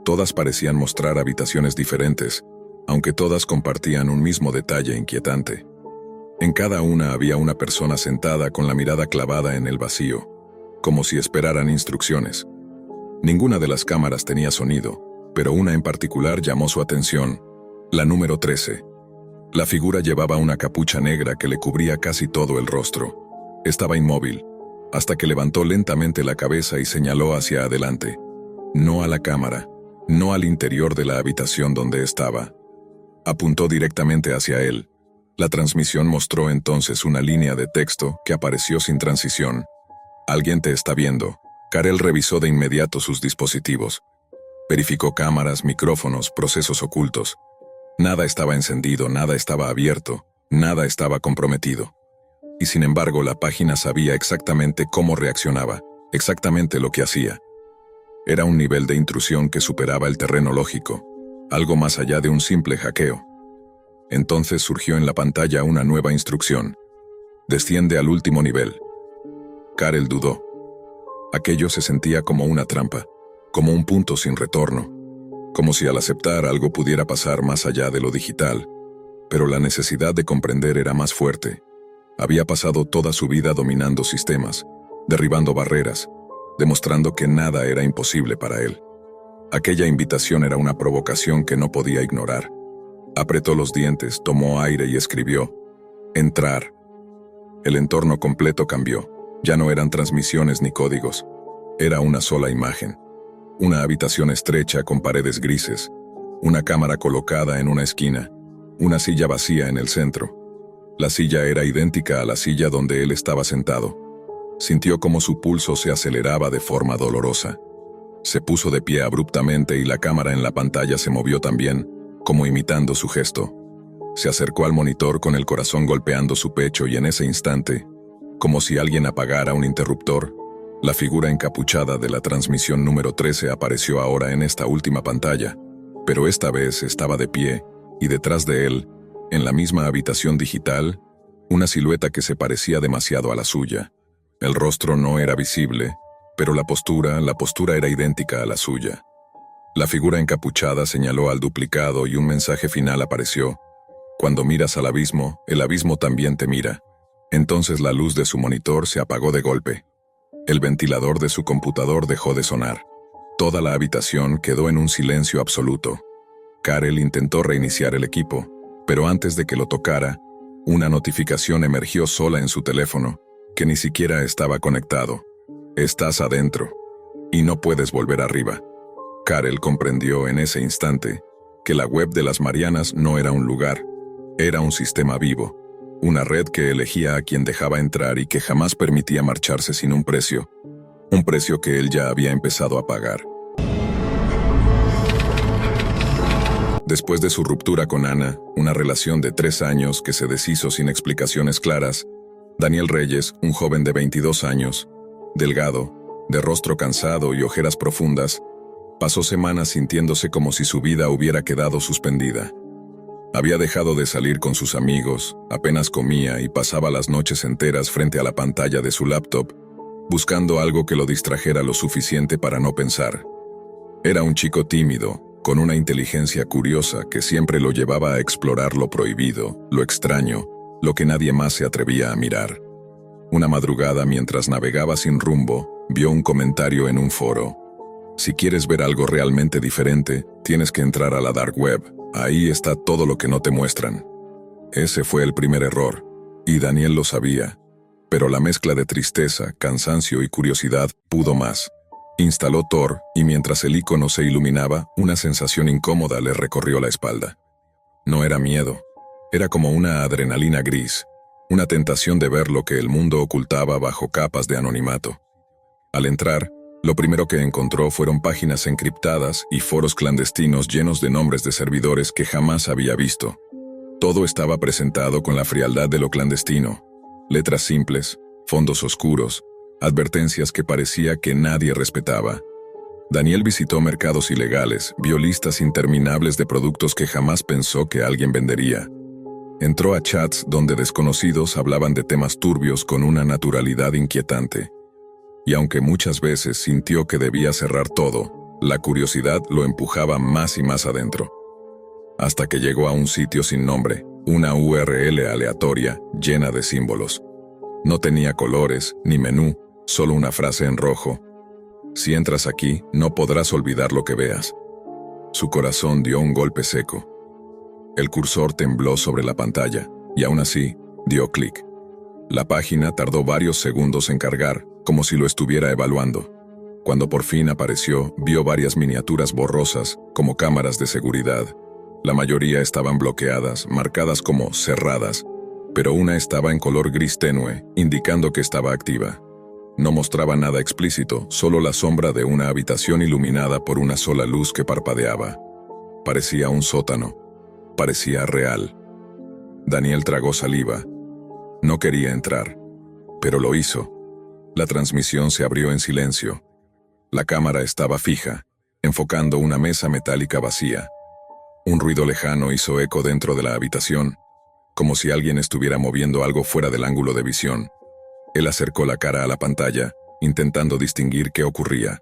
Todas parecían mostrar habitaciones diferentes, aunque todas compartían un mismo detalle inquietante. En cada una había una persona sentada con la mirada clavada en el vacío, como si esperaran instrucciones. Ninguna de las cámaras tenía sonido, pero una en particular llamó su atención, la número 13. La figura llevaba una capucha negra que le cubría casi todo el rostro. Estaba inmóvil, hasta que levantó lentamente la cabeza y señaló hacia adelante. No a la cámara, no al interior de la habitación donde estaba. Apuntó directamente hacia él. La transmisión mostró entonces una línea de texto que apareció sin transición. «Alguien te está viendo». Karel revisó de inmediato sus dispositivos. Verificó cámaras, micrófonos, procesos ocultos. Nada estaba encendido, nada estaba abierto, nada estaba comprometido. Y sin embargo, la página sabía exactamente cómo reaccionaba, exactamente lo que hacía. Era un nivel de intrusión que superaba el terreno lógico, algo más allá de un simple hackeo. Entonces surgió en la pantalla una nueva instrucción. Desciende al último nivel. Karel dudó. Aquello se sentía como una trampa, como un punto sin retorno, como si al aceptar algo pudiera pasar más allá de lo digital, pero la necesidad de comprender era más fuerte. Había pasado toda su vida dominando sistemas, derribando barreras, demostrando que nada era imposible para él. Aquella invitación era una provocación que no podía ignorar. Apretó los dientes, tomó aire y escribió: «Entrar». El entorno completo cambió. Ya no eran transmisiones ni códigos. Era una sola imagen. Una habitación estrecha con paredes grises, una cámara colocada en una esquina, una silla vacía en el centro. La silla era idéntica a la silla donde él estaba sentado. Sintió como su pulso se aceleraba de forma dolorosa. Se puso de pie abruptamente y la cámara en la pantalla se movió también, como imitando su gesto. Se acercó al monitor con el corazón golpeando su pecho y en ese instante, como si alguien apagara un interruptor, la figura encapuchada de la transmisión número 13 apareció ahora en esta última pantalla, pero esta vez estaba de pie, y detrás de él, en la misma habitación digital, una silueta que se parecía demasiado a la suya. El rostro no era visible, pero la postura era idéntica a la suya. La figura encapuchada señaló al duplicado y un mensaje final apareció: «Cuando miras al abismo, el abismo también te mira». Entonces la luz de su monitor se apagó de golpe. El ventilador de su computador dejó de sonar. Toda la habitación quedó en un silencio absoluto. Karel intentó reiniciar el equipo, pero antes de que lo tocara, una notificación emergió sola en su teléfono, que ni siquiera estaba conectado. «Estás adentro, y no puedes volver arriba». Karel comprendió en ese instante que la web de las Marianas no era un lugar, era un sistema vivo. Una red que elegía a quien dejaba entrar y que jamás permitía marcharse sin un precio que él ya había empezado a pagar. Después de su ruptura con Ana, una relación de 3 años que se deshizo sin explicaciones claras, Daniel Reyes, un joven de 22 años, delgado, de rostro cansado y ojeras profundas, pasó semanas sintiéndose como si su vida hubiera quedado suspendida. Había dejado de salir con sus amigos, apenas comía y pasaba las noches enteras frente a la pantalla de su laptop, buscando algo que lo distrajera lo suficiente para no pensar. Era un chico tímido, con una inteligencia curiosa que siempre lo llevaba a explorar lo prohibido, lo extraño, lo que nadie más se atrevía a mirar. Una madrugada, mientras navegaba sin rumbo, vio un comentario en un foro. Si quieres ver algo realmente diferente, tienes que entrar a la dark web. Ahí está todo lo que no te muestran. Ese fue el primer error, y Daniel lo sabía. Pero la mezcla de tristeza, cansancio y curiosidad pudo más. Instaló Tor, y mientras el icono se iluminaba, una sensación incómoda le recorrió la espalda. No era miedo, era como una adrenalina gris, una tentación de ver lo que el mundo ocultaba bajo capas de anonimato. Al entrar, lo primero que encontró fueron páginas encriptadas y foros clandestinos llenos de nombres de servidores que jamás había visto. Todo estaba presentado con la frialdad de lo clandestino. Letras simples, fondos oscuros, advertencias que parecía que nadie respetaba. Daniel visitó mercados ilegales, vio listas interminables de productos que jamás pensó que alguien vendería. Entró a chats donde desconocidos hablaban de temas turbios con una naturalidad inquietante. Y aunque muchas veces sintió que debía cerrar todo, la curiosidad lo empujaba más y más adentro. Hasta que llegó a un sitio sin nombre, una URL aleatoria llena de símbolos. No tenía colores ni menú, solo una frase en rojo. Si entras aquí, no podrás olvidar lo que veas. Su corazón dio un golpe seco. El cursor tembló sobre la pantalla, y aún así, dio clic. La página tardó varios segundos en cargar, como si lo estuviera evaluando. Cuando por fin apareció, vio varias miniaturas borrosas, como cámaras de seguridad. La mayoría estaban bloqueadas, marcadas como cerradas, pero una estaba en color gris tenue, indicando que estaba activa. No mostraba nada explícito, solo la sombra de una habitación iluminada por una sola luz que parpadeaba. Parecía un sótano. Parecía real. Daniel tragó saliva. No quería entrar, pero lo hizo. La transmisión se abrió en silencio. La cámara estaba fija, enfocando una mesa metálica vacía. Un ruido lejano hizo eco dentro de la habitación, como si alguien estuviera moviendo algo fuera del ángulo de visión. Él acercó la cara a la pantalla, intentando distinguir qué ocurría.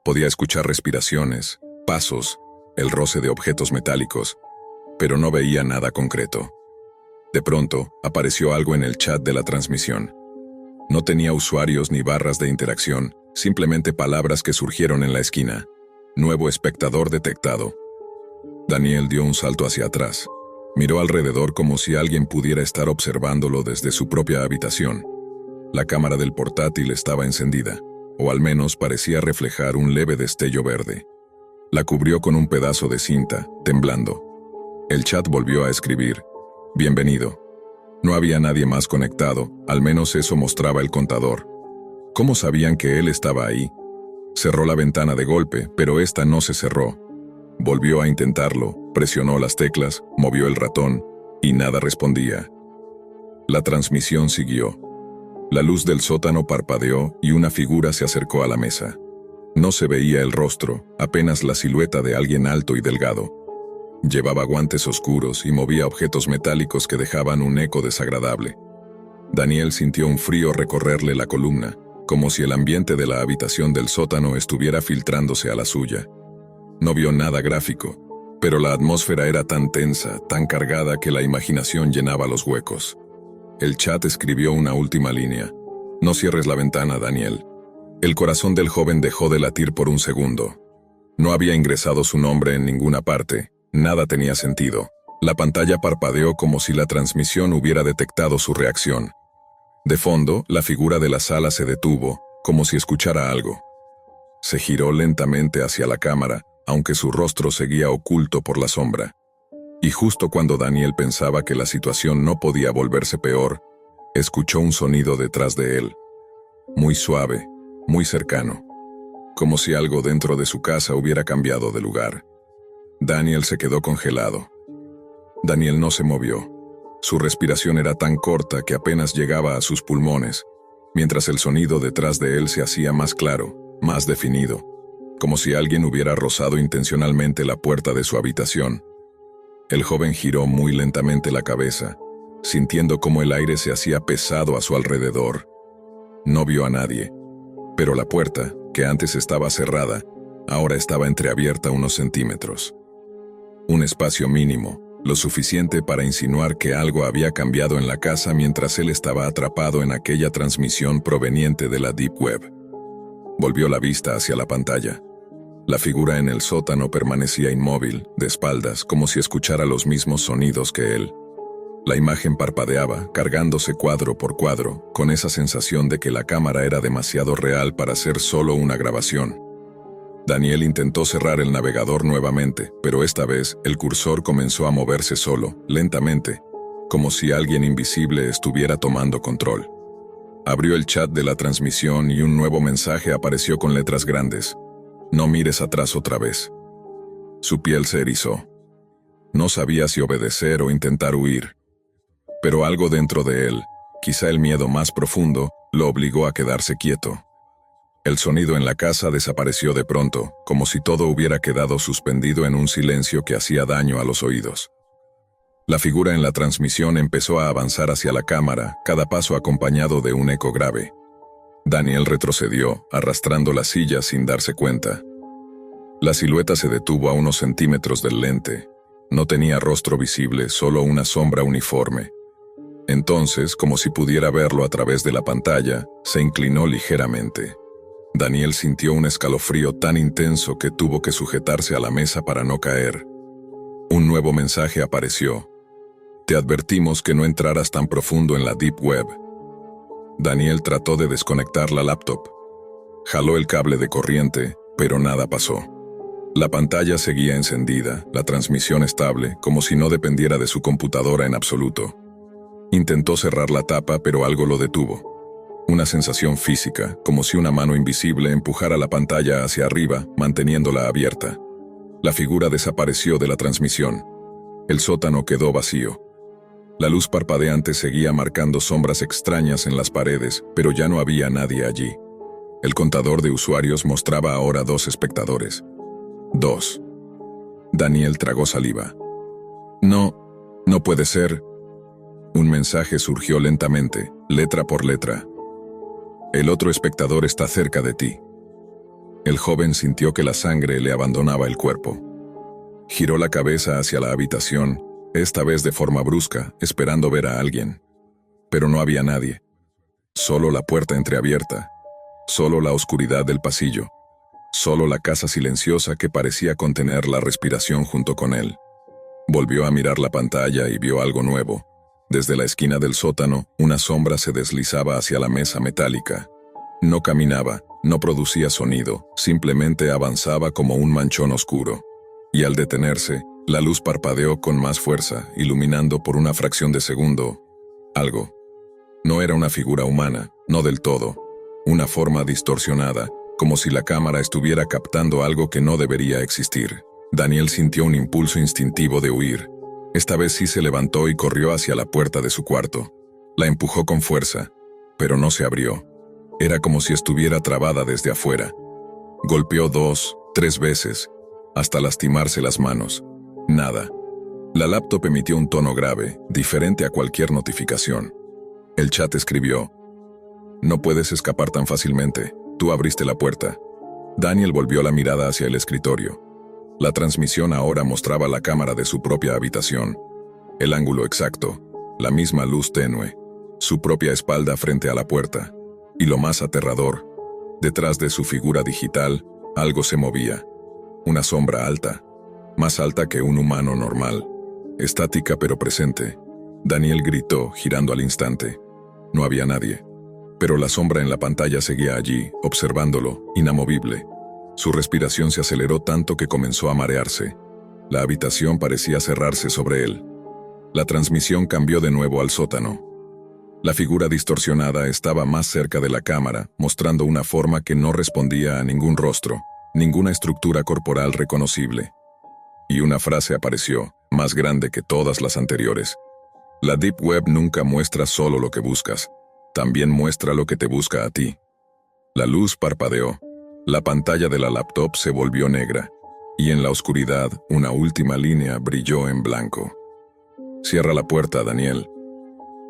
Podía escuchar respiraciones, pasos, el roce de objetos metálicos, pero no veía nada concreto. De pronto, apareció algo en el chat de la transmisión. No tenía usuarios ni barras de interacción, simplemente palabras que surgieron en la esquina. Nuevo espectador detectado. Daniel dio un salto hacia atrás. Miró alrededor como si alguien pudiera estar observándolo desde su propia habitación. La cámara del portátil estaba encendida, o al menos parecía reflejar un leve destello verde. La cubrió con un pedazo de cinta, temblando. El chat volvió a escribir: «Bienvenido». No había nadie más conectado, al menos eso mostraba el contador. ¿Cómo sabían que él estaba ahí? Cerró la ventana de golpe, pero esta no se cerró. Volvió a intentarlo, presionó las teclas, movió el ratón, y nada respondía. La transmisión siguió. La luz del sótano parpadeó y una figura se acercó a la mesa. No se veía el rostro, apenas la silueta de alguien alto y delgado. Llevaba guantes oscuros y movía objetos metálicos que dejaban un eco desagradable. Daniel sintió un frío recorrerle la columna, como si el ambiente de la habitación del sótano estuviera filtrándose a la suya. No vio nada gráfico, pero la atmósfera era tan tensa, tan cargada que la imaginación llenaba los huecos. El chat escribió una última línea: «No cierres la ventana, Daniel». El corazón del joven dejó de latir por un segundo. No había ingresado su nombre en ninguna parte. Nada tenía sentido. La pantalla parpadeó como si la transmisión hubiera detectado su reacción. De fondo, la figura de la sala se detuvo, como si escuchara algo. Se giró lentamente hacia la cámara, aunque su rostro seguía oculto por la sombra. Y justo cuando Daniel pensaba que la situación no podía volverse peor, escuchó un sonido detrás de él. Muy suave, muy cercano. Como si algo dentro de su casa hubiera cambiado de lugar. Daniel se quedó congelado. Daniel no se movió. Su respiración era tan corta que apenas llegaba a sus pulmones, mientras el sonido detrás de él se hacía más claro, más definido, como si alguien hubiera rozado intencionalmente la puerta de su habitación. El joven giró muy lentamente la cabeza, sintiendo cómo el aire se hacía pesado a su alrededor. No vio a nadie, pero la puerta, que antes estaba cerrada, ahora estaba entreabierta unos centímetros. Un espacio mínimo, lo suficiente para insinuar que algo había cambiado en la casa mientras él estaba atrapado en aquella transmisión proveniente de la Deep Web. Volvió la vista hacia la pantalla. La figura en el sótano permanecía inmóvil, de espaldas, como si escuchara los mismos sonidos que él. La imagen parpadeaba, cargándose cuadro por cuadro, con esa sensación de que la cámara era demasiado real para ser solo una grabación. Daniel intentó cerrar el navegador nuevamente, pero esta vez el cursor comenzó a moverse solo, lentamente, como si alguien invisible estuviera tomando control. Abrió el chat de la transmisión y un nuevo mensaje apareció con letras grandes. No mires atrás otra vez. Su piel se erizó. No sabía si obedecer o intentar huir. Pero algo dentro de él, quizá el miedo más profundo, lo obligó a quedarse quieto. El sonido en la casa desapareció de pronto, como si todo hubiera quedado suspendido en un silencio que hacía daño a los oídos. La figura en la transmisión empezó a avanzar hacia la cámara, cada paso acompañado de un eco grave. Daniel retrocedió, arrastrando la silla sin darse cuenta. La silueta se detuvo a unos centímetros del lente. No tenía rostro visible, solo una sombra uniforme. Entonces, como si pudiera verlo a través de la pantalla, se inclinó ligeramente. Daniel sintió un escalofrío tan intenso que tuvo que sujetarse a la mesa para no caer. Un nuevo mensaje apareció. Te advertimos que no entraras tan profundo en la Deep Web. Daniel trató de desconectar la laptop. Jaló el cable de corriente, pero nada pasó. La pantalla seguía encendida, la transmisión estable, como si no dependiera de su computadora en absoluto. Intentó cerrar la tapa, pero algo lo detuvo. Una sensación física, como si una mano invisible empujara la pantalla hacia arriba, manteniéndola abierta. La figura desapareció de la transmisión. El sótano quedó vacío. La luz parpadeante seguía marcando sombras extrañas en las paredes, pero ya no había nadie allí. El contador de usuarios mostraba ahora 2 espectadores. 2. Daniel tragó saliva. No puede ser. Un mensaje surgió lentamente, letra por letra. El otro espectador está cerca de ti. El joven sintió que la sangre le abandonaba el cuerpo. Giró la cabeza hacia la habitación, esta vez de forma brusca, esperando ver a alguien. Pero no había nadie. Solo la puerta entreabierta. Solo la oscuridad del pasillo. Solo la casa silenciosa que parecía contener la respiración junto con él. Volvió a mirar la pantalla y vio algo nuevo. Desde la esquina del sótano, una sombra se deslizaba hacia la mesa metálica. No caminaba, no producía sonido, simplemente avanzaba como un manchón oscuro. Y al detenerse, la luz parpadeó con más fuerza, iluminando por una fracción de segundo algo. No era una figura humana, no del todo. Una forma distorsionada, como si la cámara estuviera captando algo que no debería existir. Daniel sintió un impulso instintivo de huir. Esta vez sí se levantó y corrió hacia la puerta de su cuarto. La empujó con fuerza, pero no se abrió. Era como si estuviera trabada desde afuera. Golpeó 2, 3 veces, hasta lastimarse las manos. Nada. La laptop emitió un tono grave, diferente a cualquier notificación. El chat escribió: no puedes escapar tan fácilmente, tú abriste la puerta. Daniel volvió la mirada hacia el escritorio. La transmisión ahora mostraba la cámara de su propia habitación. El ángulo exacto, la misma luz tenue, su propia espalda frente a la puerta. Y lo más aterrador, detrás de su figura digital, algo se movía. Una sombra alta, más alta que un humano normal, estática pero presente. Daniel gritó, girando al instante. No había nadie, pero la sombra en la pantalla seguía allí, observándolo, inamovible. Su respiración se aceleró tanto que comenzó a marearse. La habitación parecía cerrarse sobre él. La transmisión cambió de nuevo al sótano. La figura distorsionada estaba más cerca de la cámara, mostrando una forma que no respondía a ningún rostro, ninguna estructura corporal reconocible. Y una frase apareció, más grande que todas las anteriores. La Deep Web nunca muestra solo lo que buscas, también muestra lo que te busca a ti. La luz parpadeó, la pantalla de la laptop se volvió negra, y en la oscuridad una última línea brilló en blanco. Cierra la puerta, Daniel.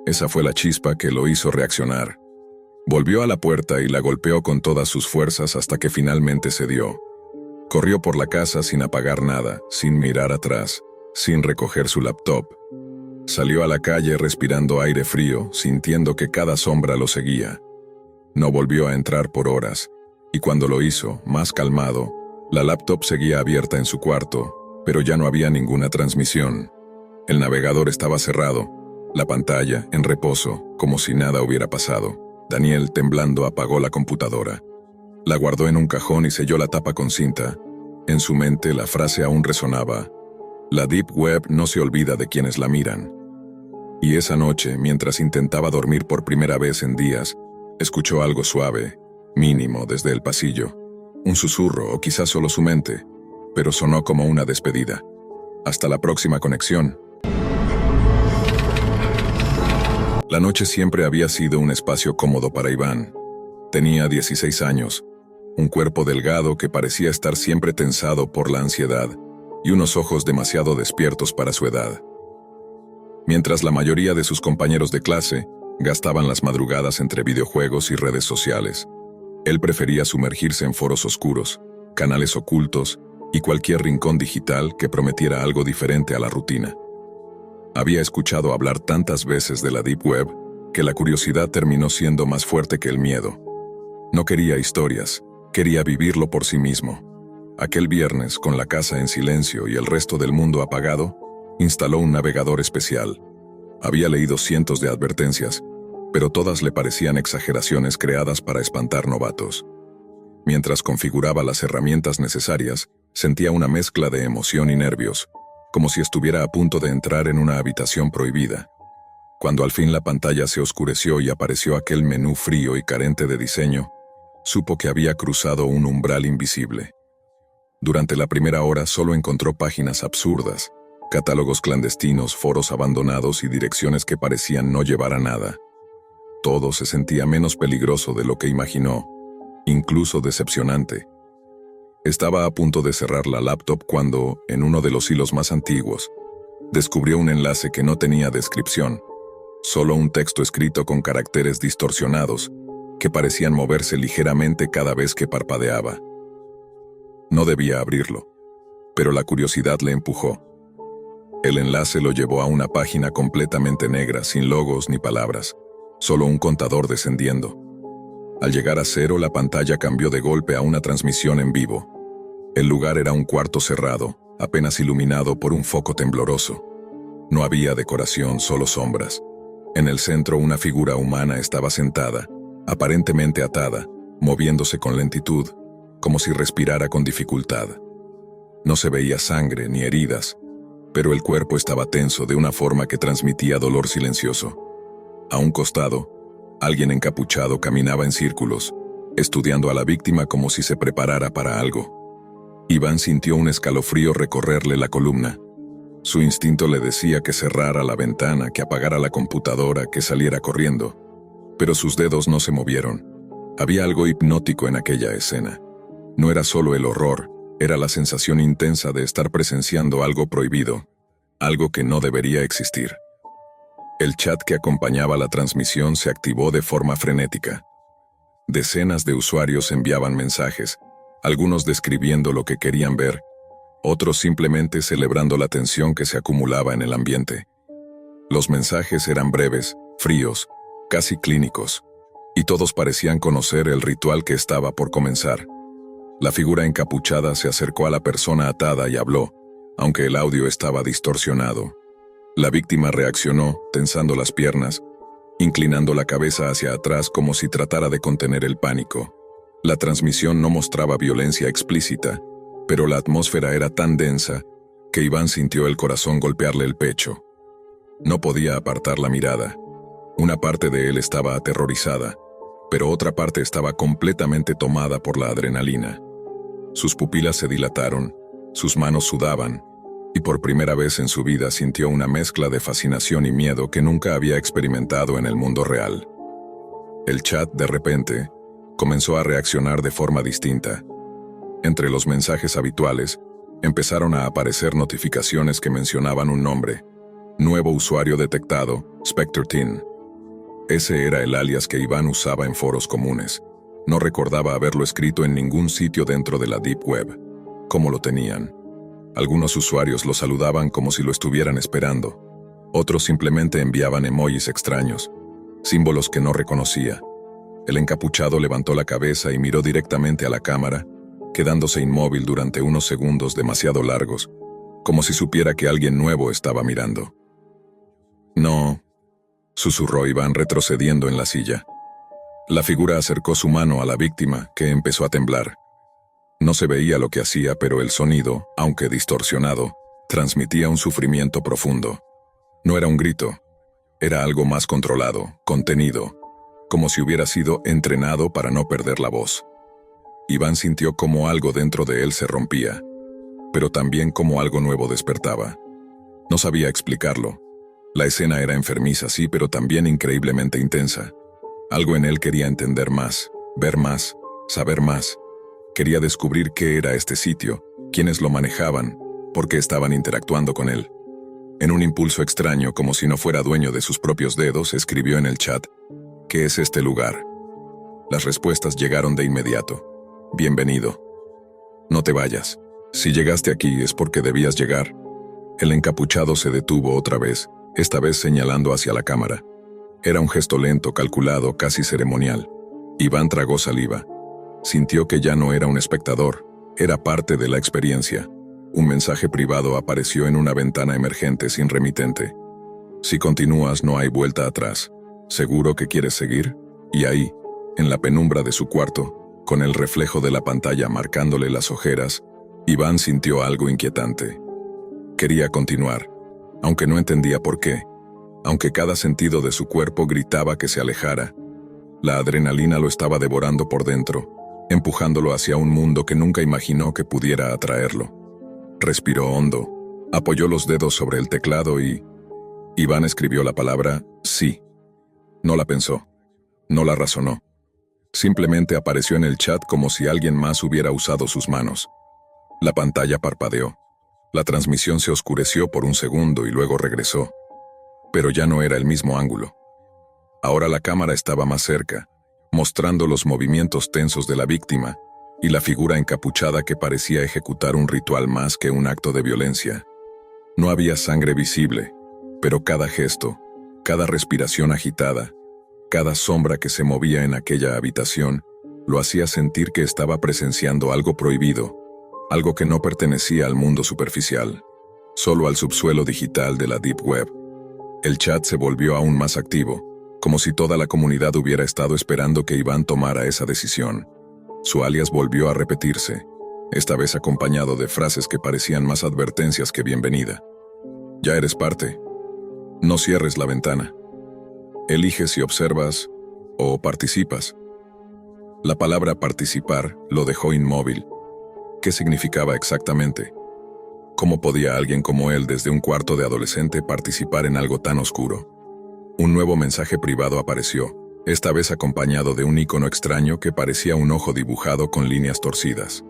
Esa fue la chispa que lo hizo reaccionar. Volvió a la puerta y la golpeó con todas sus fuerzas hasta que finalmente cedió. Corrió por la casa sin apagar nada, sin mirar atrás, sin recoger su laptop. Salió a la calle respirando aire frío, sintiendo que cada sombra lo seguía. No volvió a entrar por horas, y cuando lo hizo, más calmado, la laptop seguía abierta en su cuarto, pero ya no había ninguna transmisión. El navegador estaba cerrado, la pantalla en reposo, como si nada hubiera pasado. Daniel, temblando, apagó la computadora. La guardó en un cajón y selló la tapa con cinta. En su mente la frase aún resonaba: la Deep Web no se olvida de quienes la miran. Y esa noche, mientras intentaba dormir por primera vez en días, escuchó algo suave, mínimo desde el pasillo. Un susurro o quizás solo su mente, pero sonó como una despedida. Hasta la próxima conexión. La noche siempre había sido un espacio cómodo para Iván. Tenía 16 años, un cuerpo delgado que parecía estar siempre tensado por la ansiedad y unos ojos demasiado despiertos para su edad. Mientras la mayoría de sus compañeros de clase gastaban las madrugadas entre videojuegos y redes sociales, él prefería sumergirse en foros oscuros, canales ocultos y cualquier rincón digital que prometiera algo diferente a la rutina. Había escuchado hablar tantas veces de la Deep Web que la curiosidad terminó siendo más fuerte que el miedo. No quería historias, quería vivirlo por sí mismo. Aquel viernes, con la casa en silencio y el resto del mundo apagado, instaló un navegador especial. Había leído cientos de advertencias, pero todas le parecían exageraciones creadas para espantar novatos. Mientras configuraba las herramientas necesarias, sentía una mezcla de emoción y nervios, como si estuviera a punto de entrar en una habitación prohibida. Cuando al fin la pantalla se oscureció y apareció aquel menú frío y carente de diseño, supo que había cruzado un umbral invisible. Durante la primera hora solo encontró páginas absurdas, catálogos clandestinos, foros abandonados y direcciones que parecían no llevar a nada. Todo se sentía menos peligroso de lo que imaginó, incluso decepcionante. Estaba a punto de cerrar la laptop cuando, en uno de los hilos más antiguos, descubrió un enlace que no tenía descripción, solo un texto escrito con caracteres distorsionados que parecían moverse ligeramente cada vez que parpadeaba. No debía abrirlo, pero la curiosidad le empujó. El enlace lo llevó a una página completamente negra, sin logos ni palabras, solo un contador descendiendo. Al llegar a 0, la pantalla cambió de golpe a una transmisión en vivo. El lugar era un cuarto cerrado, apenas iluminado por un foco tembloroso. No había decoración, solo sombras. En el centro una figura humana estaba sentada, aparentemente atada, moviéndose con lentitud, como si respirara con dificultad. No se veía sangre ni heridas, pero el cuerpo estaba tenso de una forma que transmitía dolor silencioso. A un costado, alguien encapuchado caminaba en círculos, estudiando a la víctima como si se preparara para algo. Iván sintió un escalofrío recorrerle la columna. Su instinto le decía que cerrara la ventana, que apagara la computadora, que saliera corriendo. Pero sus dedos no se movieron. Había algo hipnótico en aquella escena. No era solo el horror, era la sensación intensa de estar presenciando algo prohibido, algo que no debería existir. El chat que acompañaba la transmisión se activó de forma frenética. Decenas de usuarios enviaban mensajes, algunos describiendo lo que querían ver, otros simplemente celebrando la tensión que se acumulaba en el ambiente. Los mensajes eran breves, fríos, casi clínicos, y todos parecían conocer el ritual que estaba por comenzar. La figura encapuchada se acercó a la persona atada y habló, aunque el audio estaba distorsionado. La víctima reaccionó, tensando las piernas, inclinando la cabeza hacia atrás como si tratara de contener el pánico. La transmisión no mostraba violencia explícita, pero la atmósfera era tan densa que Iván sintió el corazón golpearle el pecho. No podía apartar la mirada. Una parte de él estaba aterrorizada, pero otra parte estaba completamente tomada por la adrenalina. Sus pupilas se dilataron, sus manos sudaban, y por primera vez en su vida sintió una mezcla de fascinación y miedo que nunca había experimentado en el mundo real. El chat, de repente, comenzó a reaccionar de forma distinta. Entre los mensajes habituales, empezaron a aparecer notificaciones que mencionaban un nombre. Nuevo usuario detectado, Spectre Teen. Ese era el alias que Iván usaba en foros comunes. No recordaba haberlo escrito en ningún sitio dentro de la Deep Web. ¿Cómo lo tenían? Algunos usuarios lo saludaban como si lo estuvieran esperando. Otros simplemente enviaban emojis extraños, símbolos que no reconocía. El encapuchado levantó la cabeza y miró directamente a la cámara, quedándose inmóvil durante unos segundos demasiado largos, como si supiera que alguien nuevo estaba mirando. «No», susurró Iván retrocediendo en la silla. La figura acercó su mano a la víctima, que empezó a temblar. No se veía lo que hacía, pero el sonido, aunque distorsionado, transmitía un sufrimiento profundo. No era un grito, era algo más controlado, contenido, como si hubiera sido entrenado para no perder la voz. Iván sintió como algo dentro de él se rompía, pero también como algo nuevo despertaba. No sabía explicarlo. La escena era enfermiza, sí, pero también increíblemente intensa. Algo en él quería entender más, ver más, saber más. Quería descubrir qué era este sitio, quiénes lo manejaban, por qué estaban interactuando con él. En un impulso extraño, como si no fuera dueño de sus propios dedos, escribió en el chat: «¿Qué es este lugar?». Las respuestas llegaron de inmediato. «Bienvenido. No te vayas. Si llegaste aquí es porque debías llegar». El encapuchado se detuvo otra vez, esta vez señalando hacia la cámara. Era un gesto lento, calculado, casi ceremonial. Iván tragó saliva. Sintió que ya no era un espectador, era parte de la experiencia. Un mensaje privado apareció en una ventana emergente sin remitente. «Si continúas no hay vuelta atrás. ¿Seguro que quieres seguir?». Y ahí, en la penumbra de su cuarto, con el reflejo de la pantalla marcándole las ojeras, Iván sintió algo inquietante. Quería continuar, aunque no entendía por qué, aunque cada sentido de su cuerpo gritaba que se alejara. La adrenalina lo estaba devorando por dentro, empujándolo hacia un mundo que nunca imaginó que pudiera atraerlo. Respiró hondo, apoyó los dedos sobre el teclado y Iván escribió la palabra «sí». No la pensó, no la razonó. Simplemente apareció en el chat como si alguien más hubiera usado sus manos. La pantalla parpadeó. La transmisión se oscureció por un segundo y luego regresó. Pero ya no era el mismo ángulo. Ahora la cámara estaba más cerca, mostrando los movimientos tensos de la víctima y la figura encapuchada que parecía ejecutar un ritual más que un acto de violencia. No había sangre visible, pero cada gesto, cada respiración agitada, cada sombra que se movía en aquella habitación, lo hacía sentir que estaba presenciando algo prohibido, algo que no pertenecía al mundo superficial, solo al subsuelo digital de la Deep Web. El chat se volvió aún más activo, como si toda la comunidad hubiera estado esperando que Iván tomara esa decisión. Su alias volvió a repetirse, esta vez acompañado de frases que parecían más advertencias que bienvenida. «Ya eres parte. No cierres la ventana. Elige si observas o participas». La palabra participar lo dejó inmóvil. ¿Qué significaba exactamente? ¿Cómo podía alguien como él desde un cuarto de adolescente participar en algo tan oscuro? Un nuevo mensaje privado apareció, esta vez acompañado de un icono extraño que parecía un ojo dibujado con líneas torcidas.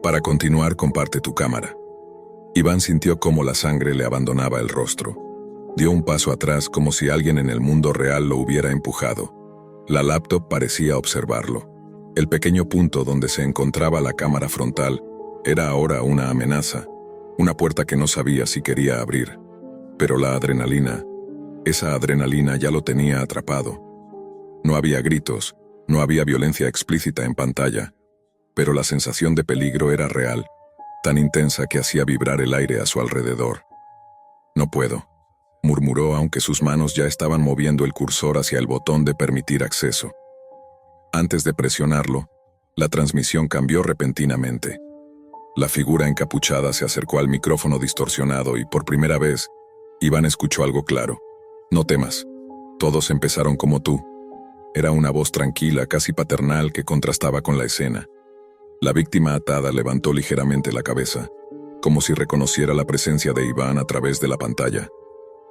«Para continuar, comparte tu cámara». Iván sintió cómo la sangre le abandonaba el rostro. Dio un paso atrás como si alguien en el mundo real lo hubiera empujado. La laptop parecía observarlo. El pequeño punto donde se encontraba la cámara frontal era ahora una amenaza, una puerta que no sabía si quería abrir. Pero la adrenalina, esa adrenalina ya lo tenía atrapado. No había gritos, no había violencia explícita en pantalla, pero la sensación de peligro era real, tan intensa que hacía vibrar el aire a su alrededor. «No puedo», murmuró aunque sus manos ya estaban moviendo el cursor hacia el botón de permitir acceso. Antes de presionarlo, la transmisión cambió repentinamente. La figura encapuchada se acercó al micrófono distorsionado y por primera vez, Iván escuchó algo claro. «No temas. Todos empezaron como tú». Era una voz tranquila, casi paternal, que contrastaba con la escena. La víctima atada levantó ligeramente la cabeza. como si reconociera la presencia de Iván a través de la pantalla.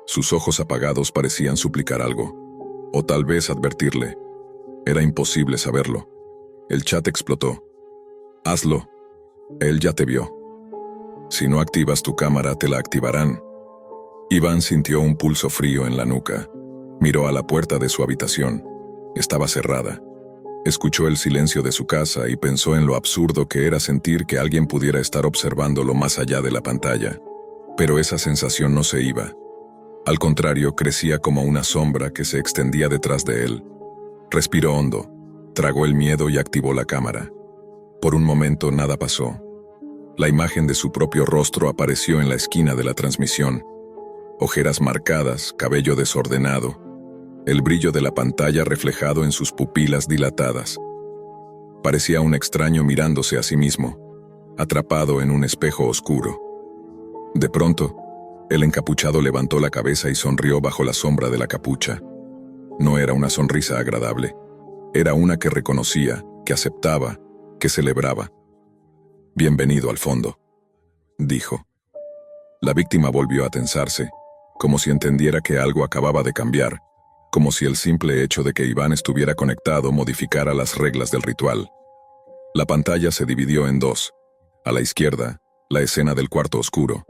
Sus ojos apagados parecían suplicar algo, o tal vez advertirle. Era imposible saberlo. El chat explotó. Hazlo. Él ya te vio. Si no activas tu cámara, te la activarán. Iván sintió un pulso frío en la nuca. Miró a la puerta de su habitación. Estaba cerrada. Escuchó el silencio de su casa y pensó en lo absurdo que era sentir que alguien pudiera estar observándolo más allá de la pantalla. Pero esa sensación no se iba. Al contrario, crecía como una sombra que se extendía detrás de él. Respiró hondo, tragó el miedo y activó la cámara. Por un momento nada pasó. La imagen de su propio rostro apareció en la esquina de la transmisión. Ojeras marcadas, cabello desordenado, el brillo de la pantalla reflejado en sus pupilas dilatadas. Parecía un extraño mirándose a sí mismo, atrapado en un espejo oscuro. De pronto, el encapuchado levantó la cabeza y sonrió bajo la sombra de la capucha. No era una sonrisa agradable. Era una que reconocía, que aceptaba, que celebraba. «Bienvenido al fondo», dijo. La víctima volvió a tensarse, como si entendiera que algo acababa de cambiar, como si el simple hecho de que Iván estuviera conectado modificara las reglas del ritual. La pantalla se dividió en dos. A la izquierda, la escena del cuarto oscuro.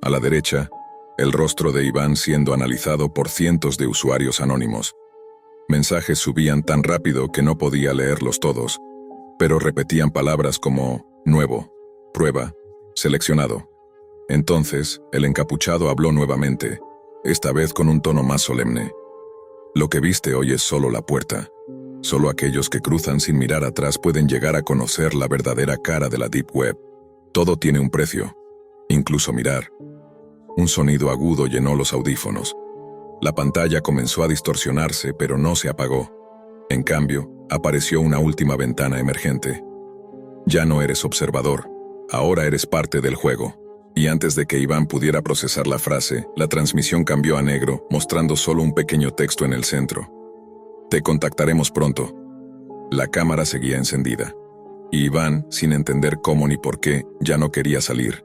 A la derecha, el rostro de Iván siendo analizado por cientos de usuarios anónimos. Mensajes subían tan rápido que no podía leerlos todos, pero repetían palabras como nuevo, prueba, seleccionado. Entonces, el encapuchado habló nuevamente, esta vez con un tono más solemne. Lo que viste hoy es solo la puerta. Solo aquellos que cruzan sin mirar atrás pueden llegar a conocer la verdadera cara de la Deep Web. Todo tiene un precio, incluso mirar. Un sonido agudo llenó los audífonos. La pantalla comenzó a distorsionarse, pero no se apagó. En cambio, apareció una última ventana emergente. Ya no eres observador, ahora eres parte del juego. Y antes de que Iván pudiera procesar la frase, la transmisión cambió a negro, mostrando solo un pequeño texto en el centro. Te contactaremos pronto. La cámara seguía encendida. Y Iván, sin entender cómo ni por qué, ya no quería salir.